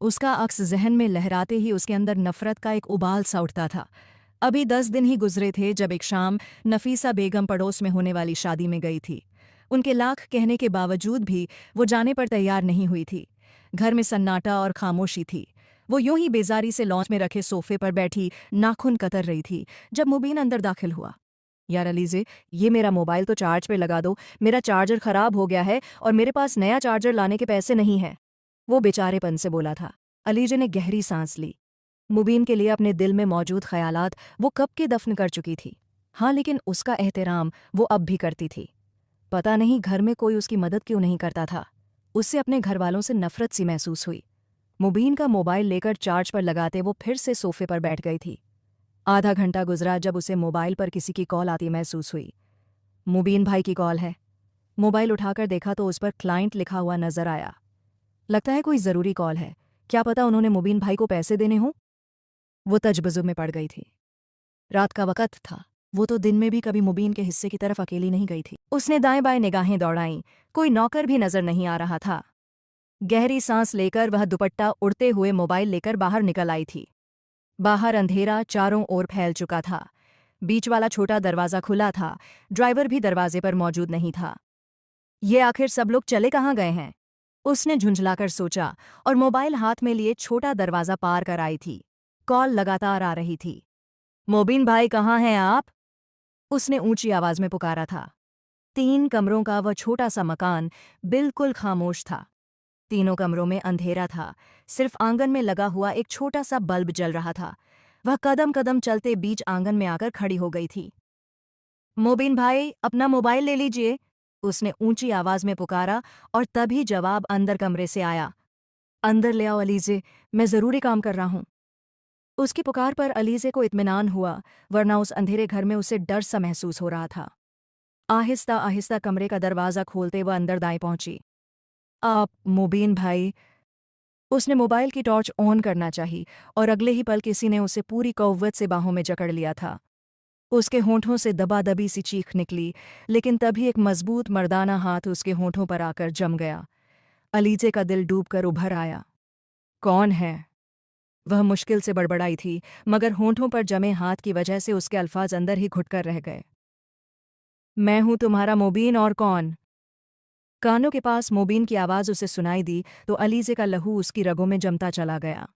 उसका अक्स जहन में लहराते ही उसके अंदर नफरत का एक उबाल सा उठता था। अभी 10 दिन ही गुजरे थे जब एक शाम नफीसा बेगम पड़ोस में होने वाली शादी में गई थी। उनके लाख कहने के बावजूद भी वो जाने पर तैयार नहीं हुई थी। घर में सन्नाटा और खामोशी थी। वो यूं ही बेजारी से लॉन्च में रखे सोफे पर बैठी नाखून कतर रही थी जब मुबीन अंदर दाखिल हुआ। यार अलीज़े, ये मेरा मोबाइल तो चार्ज पे लगा दो। मेरा चार्जर खराब हो गया है और मेरे पास नया चार्जर लाने के पैसे नहीं हैं, वो बेचारेपन से बोला था। अलीज़े ने गहरी सांस ली। मुबीन के लिए अपने दिल में मौजूद ख्यालात वो कब के दफन कर चुकी थी। हाँ, लेकिन उसका एहतराम वो अब भी करती थी। पता नहीं घर में कोई उसकी मदद क्यों नहीं करता था। उससे अपने घरवालों से नफरत सी महसूस हुई। मुबीन का मोबाइल लेकर चार्ज पर लगाते वो फिर से सोफे पर बैठ गई थी। आधा घंटा गुजरा जब उसे मोबाइल पर किसी की कॉल आती महसूस हुई। मुबीन भाई की कॉल है। मोबाइल उठाकर देखा तो उस पर क्लाइंट लिखा हुआ नजर आया। लगता है कोई ज़रूरी कॉल है। क्या पता उन्होंने मुबीन भाई को पैसे देने हों। वो तजबजुब में पड़ गई थी। रात का वक़्त था। वो तो दिन में भी कभी मुबीन के हिस्से की तरफ अकेली नहीं गई थी। उसने दाएं बाएं निगाहें दौड़ाईं। कोई नौकर भी नजर नहीं आ रहा था। गहरी सांस लेकर वह दुपट्टा उड़ते हुए मोबाइल लेकर बाहर निकल आई थी। बाहर अंधेरा चारों ओर फैल चुका था। बीच वाला छोटा दरवाज़ा खुला था। ड्राइवर भी दरवाजे पर मौजूद नहीं था। ये आखिर सब लोग चले कहाँ गए हैं? उसने झुंझलाकर सोचा और मोबाइल हाथ में लिए छोटा दरवाज़ा पार कर आई थी। कॉल लगातार आ रही थी। मोबिन भाई कहाँ हैं आप? उसने ऊंची आवाज में पुकारा था। 3 कमरों का वह छोटा सा मकान बिल्कुल खामोश था। तीनों कमरों में अंधेरा था। सिर्फ आंगन में लगा हुआ एक छोटा सा बल्ब जल रहा था। वह कदम कदम चलते बीच आंगन में आकर खड़ी हो गई थी। मोबिन भाई, अपना मोबाइल ले लीजिए, उसने ऊंची आवाज में पुकारा और तभी जवाब अंदर कमरे से आया। अंदर ले आओ अलीज़े, मैं ज़रूरी काम कर रहा हूं। उसकी पुकार पर अलीज़े को इत्मीनान हुआ, वरना उस अंधेरे घर में उसे डर सा महसूस हो रहा था। आहिस्ता आहिस्ता कमरे का दरवाज़ा खोलते वह अंदर दाएं पहुंची। आप मुबीन भाई। उसने मोबाइल की टॉर्च ऑन करना चाही और अगले ही पल किसी ने उसे पूरी कौव्वत से बाहों में जकड़ लिया था। उसके होंठों से दबादबी सी चीख निकली, लेकिन तभी एक मजबूत मर्दाना हाथ उसके होंठों पर आकर जम गया। अलीज़े का दिल डूबकर उभर आया। कौन है? वह मुश्किल से बड़बड़ाई थी, मगर होंठों पर जमे हाथ की वजह से उसके अल्फाज अंदर ही घुटकर रह गए। मैं हूं तुम्हारा मुबीन, और कौन? कानों के पास मुबीन की आवाज़ उसे सुनाई दी तो अलीज़े का लहू उसकी रगों में जमता चला गया।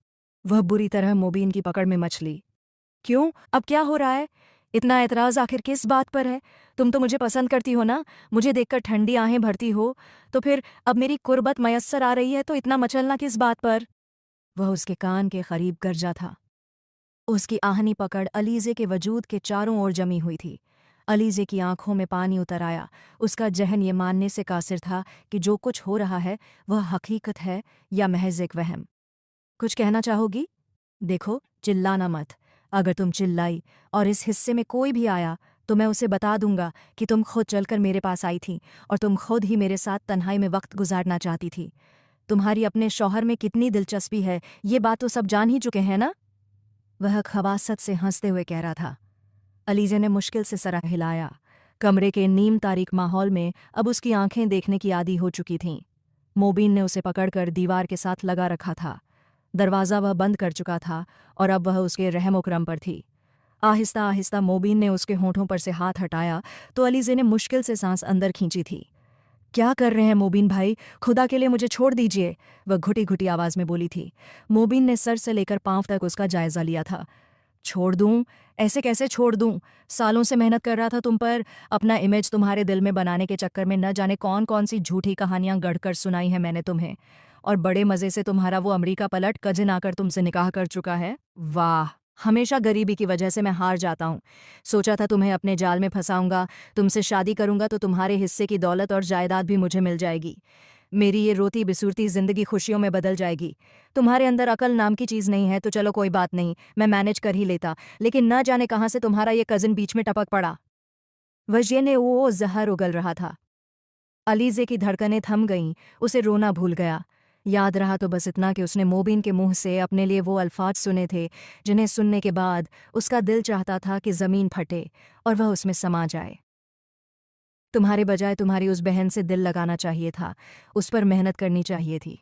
वह बुरी तरह मुबीन की पकड़ में मचली। क्यों? अब क्या हो रहा है? इतना एतराज़ आखिर किस बात पर है? तुम तो मुझे पसंद करती हो ना? मुझे देखकर ठंडी आहें भरती हो। तो फिर अब मेरी कुर्बत मयस्सर आ रही है तो इतना मचलना किस बात पर? वह उसके कान के करीब गरजा था। उसकी आहनी पकड़ अलीज़े के वजूद के चारों ओर जमी हुई थी। अलीज़े की आंखों में पानी उतर आया। उसका जहन ये मानने से कासिर था कि जो कुछ हो रहा है वह हकीकत है या महज एक वहम। कुछ कहना चाहोगी? देखो, चिल्लाना मत। अगर तुम चिल्लाई और इस हिस्से में कोई भी आया तो मैं उसे बता दूंगा कि तुम खुद चलकर मेरे पास आई थी और तुम खुद ही मेरे साथ तन्हाई में वक्त गुजारना चाहती थी। तुम्हारी अपने शौहर में कितनी दिलचस्पी है ये बात तो सब जान ही चुके हैं ना? वह खबासत से हंसते हुए कह रहा था। अलीज़े ने मुश्किल से सर हिलाया। कमरे के नीम तारीक माहौल में अब उसकी आंखें देखने की आदी हो चुकी थीं। मोबीन ने उसे पकड़कर दीवार के साथ लगा रखा था। दरवाज़ा वह बंद कर चुका था और अब वह उसके रहमो करम पर थी। आहिस्ता आहिस्ता मोबीन ने उसके होठों पर से हाथ हटाया तो अलीज़े ने मुश्किल से सांस अंदर खींची थी। क्या कर रहे हैं मोबीन भाई? खुदा के लिए मुझे छोड़ दीजिए, वह घुटी घुटी आवाज़ में बोली थी। मोबीन ने सर से लेकर पांव तक उसका जायज़ा लिया था। छोड़ दूं? ऐसे कैसे छोड़ दूं? सालों से मेहनत कर रहा था तुम पर। अपना इमेज तुम्हारे दिल में बनाने के चक्कर में न जाने कौन कौन सी झूठी कहानियां गढ़कर सुनाई हैं मैंने तुम्हें। और बड़े मज़े से तुम्हारा वो अमरीका पलट कजिन आकर तुमसे निकाह कर चुका है। वाह, हमेशा गरीबी की वजह से मैं हार जाता हूँ। सोचा था तुम्हें अपने जाल में फंसाऊंगा, तुमसे शादी करूंगा तो तुम्हारे हिस्से की दौलत और जायदाद भी मुझे मिल जाएगी। मेरी ये रोती बिसूरती जिंदगी खुशियों में बदल जाएगी। तुम्हारे अंदर अकल नाम की चीज़ नहीं है तो चलो कोई बात नहीं, मैं मैनेज कर ही लेता, लेकिन न जाने कहाँ से तुम्हारा ये कज़िन बीच में टपक पड़ा। वजिए ने वो जहर उगल रहा था। अलीज़े की धड़कनें थम गईं, उसे रोना भूल गया। याद रहा तो बस इतना कि उसने मोबिन के मुंह से अपने लिए वो अल्फाज सुने थे जिन्हें सुनने के बाद उसका दिल चाहता था कि ज़मीन फटे और वह उसमें समा जाए। तुम्हारे बजाय तुम्हारी उस बहन से दिल लगाना चाहिए था, उस पर मेहनत करनी चाहिए थी।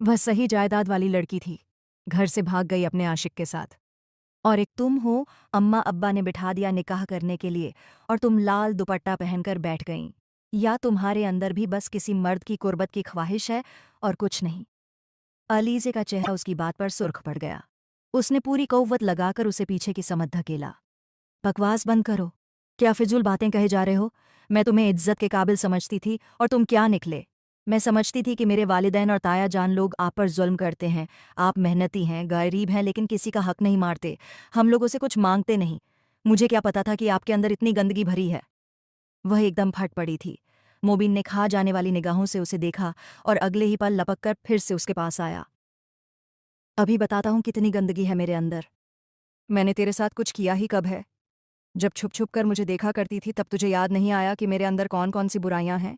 वह सही जायदाद वाली लड़की थी। घर से भाग गई अपने आशिक के साथ। और एक तुम हो, अम्मा अब्बा ने बिठा दिया निकाह करने के लिए और तुम लाल दुपट्टा पहनकर बैठ गईं। या तुम्हारे अंदर भी बस किसी मर्द की कुर्बत की ख्वाहिश है और कुछ नहीं। अलीज़े का चेहरा उसकी बात पर सुर्ख पड़ गया। उसने पूरी कौव्वत लगाकर उसे पीछे की समत धकेला। बकवास बंद करो। क्या फिजूल बातें कहे जा रहे हो? मैं तुम्हें इज्जत के काबिल समझती थी और तुम क्या निकले। मैं समझती थी कि मेरे वालिदैन और ताया जान लोग आप पर जुल्म करते हैं। आप मेहनती हैं, गरीब हैं, लेकिन किसी का हक नहीं मारते। हम लोगों से कुछ मांगते नहीं। मुझे क्या पता था कि आपके अंदर इतनी गंदगी भरी है। वह एकदम फट पड़ी थी। मोबिन ने खा जाने वाली निगाहों से उसे देखा और अगले ही पल लपक कर फिर से उसके पास आया। अभी बताता हूँ कितनी गंदगी है मेरे अंदर। मैंने तेरे साथ कुछ किया ही कब है? जब छुप छुप कर मुझे देखा करती थी तब तुझे याद नहीं आया कि मेरे अंदर कौन कौन सी बुराइयां हैं?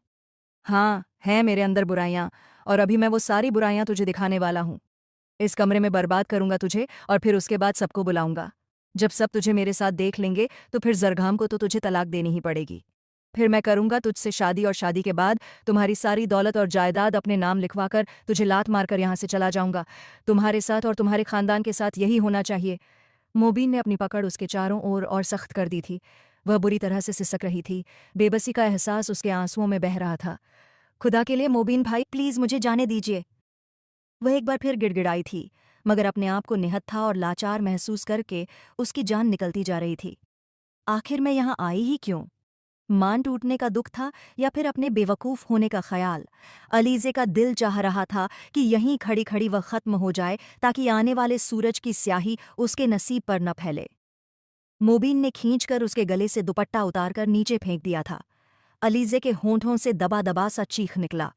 हाँ, हैं मेरे अंदर बुराइयां, और अभी मैं वो सारी बुराइयां तुझे दिखाने वाला हूँ। इस कमरे में बर्बाद करूंगा तुझे और फिर उसके बाद सबको बुलाऊंगा। जब सब तुझे मेरे साथ देख लेंगे तो फिर जरगाम को तो तुझे तलाक देनी ही पड़ेगी। फिर मैं करूंगा तुझसे शादी और शादी के बाद तुम्हारी सारी दौलत और जायदाद अपने नाम लिखवाकर तुझे लात मारकर यहाँ से चला जाऊंगा। तुम्हारे साथ और तुम्हारे खानदान के साथ यही होना चाहिए। मोबीन ने अपनी पकड़ उसके चारों ओर और सख्त कर दी थी। वह बुरी तरह से सिसक रही थी। बेबसी का एहसास उसके आंसुओं में बह रहा था। खुदा के लिए मोबीन भाई, प्लीज़ मुझे जाने दीजिए। वह एक बार फिर गिड़गिड़ाई थी, मगर अपने आप को निहत्था और लाचार महसूस करके उसकी जान निकलती जा रही थी। आखिर मैं यहाँ आई ही क्यों? मान टूटने का दुख था या फिर अपने बेवकूफ़ होने का ख्याल? अलीज़े का दिल चाह रहा था कि यहीं खड़ी खड़ी वह ख़त्म हो जाए ताकि आने वाले सूरज की स्याही उसके नसीब पर न फैले। मोबीन ने खींचकर उसके गले से दुपट्टा उतारकर नीचे फेंक दिया था। अलीज़े के होंठों से दबा दबा सा चीख निकला।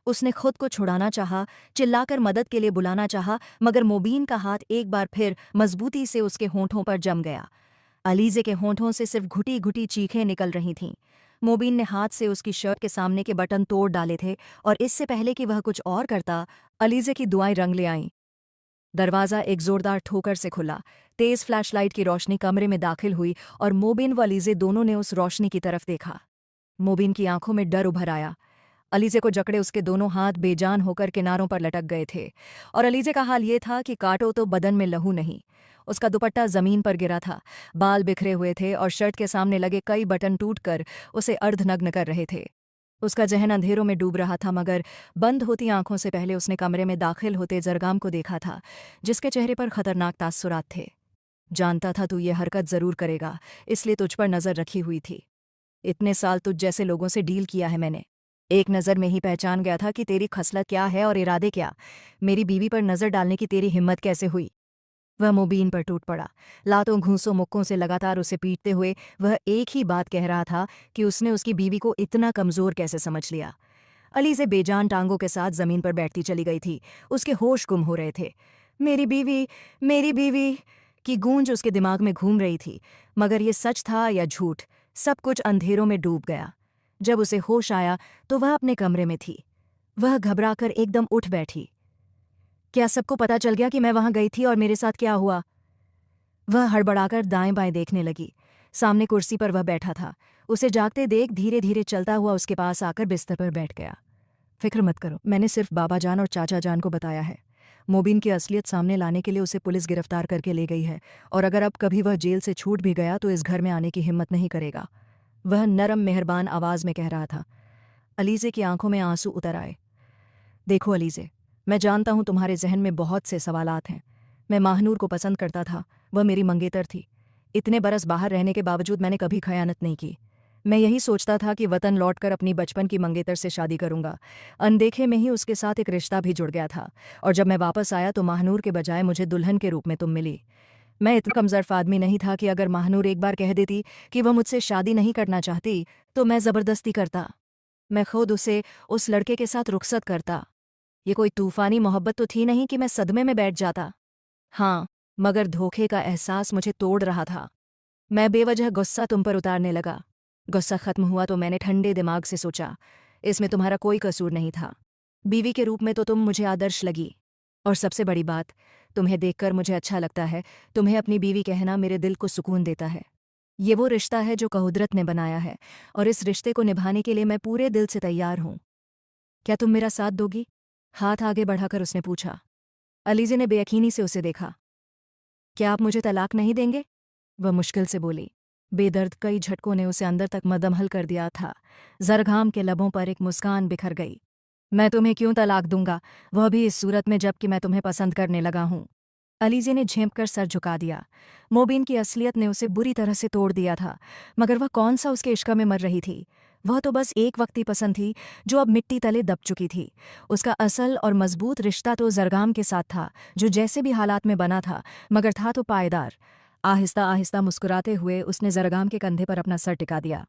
उसने खुद को छुड़ाना चाहा, चिल्लाकर मदद के लिए बुलाना चाहा, मगर मोबीन का हाथ एक बार फिर मजबूती से उसके होंठों पर जम गया। अलीज़े के होंठों से सिर्फ घुटी घुटी चीखें निकल रही थीं। मोबीन ने हाथ से उसकी शर्ट के सामने के बटन तोड़ डाले थे और इससे पहले कि वह कुछ और करता, अलीज़े की दुआएं रंग ले आईं। दरवाज़ा एक जोरदार ठोकर से खुला। तेज़ फ्लैशलाइट की रोशनी कमरे में दाखिल हुई और मोबिन व अलीज़े दोनों ने उस रोशनी की तरफ देखा। मोबिन की आंखों में डर उभर आया। अलीज़े को जकड़े उसके दोनों हाथ बेजान होकर किनारों पर लटक गए थे और अलीज़े का हाल ये था कि काटो तो बदन में लहू नहीं। उसका दुपट्टा ज़मीन पर गिरा था, बाल बिखरे हुए थे और शर्ट के सामने लगे कई बटन टूटकर उसे अर्धनग्न कर रहे थे। उसका जहन अंधेरों में डूब रहा था, मगर बंद होती आंखों से पहले उसने कमरे में दाखिल होते जरगाम को देखा था, जिसके चेहरे पर खतरनाक तासुरात थे। जानता था तू ये हरकत ज़रूर करेगा, इसलिए तुझ पर नज़र रखी हुई थी। इतने साल तुझ जैसे लोगों से डील किया है मैंने, एक नज़र में ही पहचान गया था कि तेरी खसलत क्या है और इरादे क्या। मेरी बीवी पर नज़र डालने की तेरी हिम्मत कैसे हुई? वह मोबीन पर टूट पड़ा। लातों घूंसों मुक्कों से लगातार उसे पीटते हुए वह एक ही बात कह रहा था कि उसने उसकी बीवी को इतना कमज़ोर कैसे समझ लिया। अलीज़े बेजान टांगों के साथ ज़मीन पर बैठती चली गई थी। उसके होश गुम हो रहे थे। मेरी बीवी की गूंज उसके दिमाग में घूम रही थी, मगर ये सच था या झूठ, सब कुछ अंधेरों में डूब गया। जब उसे होश आया तो वह अपने कमरे में थी। वह घबराकर एकदम उठ बैठी। क्या सबको पता चल गया कि मैं वहां गई थी और मेरे साथ क्या हुआ? वह हड़बड़ाकर दाएं बाएं देखने लगी। सामने कुर्सी पर वह बैठा था। उसे जागते देख धीरे धीरे चलता हुआ उसके पास आकर बिस्तर पर बैठ गया। फिक्र मत करो, मैंने सिर्फ बाबा जान और चाचा जान को बताया है। मोबिन की असलियत सामने लाने के लिए उसे पुलिस गिरफ्तार करके ले गई है, और अगर अब कभी वह जेल से छूट भी गया तो इस घर में आने की हिम्मत नहीं करेगा। वह नरम मेहरबान आवाज में कह रहा था। अलीज़े की आंखों में आंसू उतर आए। देखो अलीज़े, मैं जानता हूं तुम्हारे जहन में बहुत से सवालात हैं। मैं माहनूर को पसंद करता था, वह मेरी मंगेतर थी। इतने बरस बाहर रहने के बावजूद मैंने कभी खयानत नहीं की। मैं यही सोचता था कि वतन लौटकर अपनी बचपन की मंगेतर से शादी करूंगा। अनदेखे में ही उसके साथ एक रिश्ता भी जुड़ गया था, और जब मैं वापस आया तो माहनूर के बजाय मुझे दुल्हन के रूप में तुम मिली। मैं इतना कमजोर आदमी नहीं था कि अगर माहनूर एक बार कह देती कि वह मुझसे शादी नहीं करना चाहती तो मैं ज़बरदस्ती करता। मैं खुद उसे उस लड़के के साथ रुखसत करता। ये कोई तूफानी मोहब्बत तो थी नहीं कि मैं सदमे में बैठ जाता। हाँ, मगर धोखे का एहसास मुझे तोड़ रहा था। मैं बेवजह गुस्सा तुम पर उतारने लगा। गुस्सा खत्म हुआ तो मैंने ठंडे दिमाग से सोचा, इसमें तुम्हारा कोई कसूर नहीं था। बीवी के रूप में तो तुम मुझे आदर्श लगी। और सबसे बड़ी बात, तुम्हें देखकर मुझे अच्छा लगता है। तुम्हें अपनी बीवी कहना मेरे दिल को सुकून देता है। ये वो रिश्ता है जो कुदरत ने बनाया है, और इस रिश्ते को निभाने के लिए मैं पूरे दिल से तैयार हूँ। क्या तुम मेरा साथ दोगी? हाथ आगे बढ़ाकर उसने पूछा। अलीज़े ने बेयकीनी से उसे देखा। क्या आप मुझे तलाक नहीं देंगे? वह मुश्किल से बोली। बेदर्द कई झटकों ने उसे अंदर तक मदमहल कर दिया था। जरघाम के लबों पर एक मुस्कान बिखर गई। मैं तुम्हें क्यों तलाक दूंगा, वह भी इस सूरत में जबकि मैं तुम्हें पसंद करने लगा हूं। अलीज़े ने झेंप कर सर झुका दिया। मोबिन की असलियत ने उसे बुरी तरह से तोड़ दिया था, मगर वह कौन सा उसके इश्क में मर रही थी। वह तो बस एक वक्ती पसंद थी जो अब मिट्टी तले दब चुकी थी। उसका असल और मजबूत रिश्ता तो जरगाम के साथ था, जो जैसे भी हालात में बना था, मगर था तो पायदार। आहिस्ता आहिस्ता मुस्कुराते हुए उसने जरगाम के कंधे पर अपना सर टिका दिया।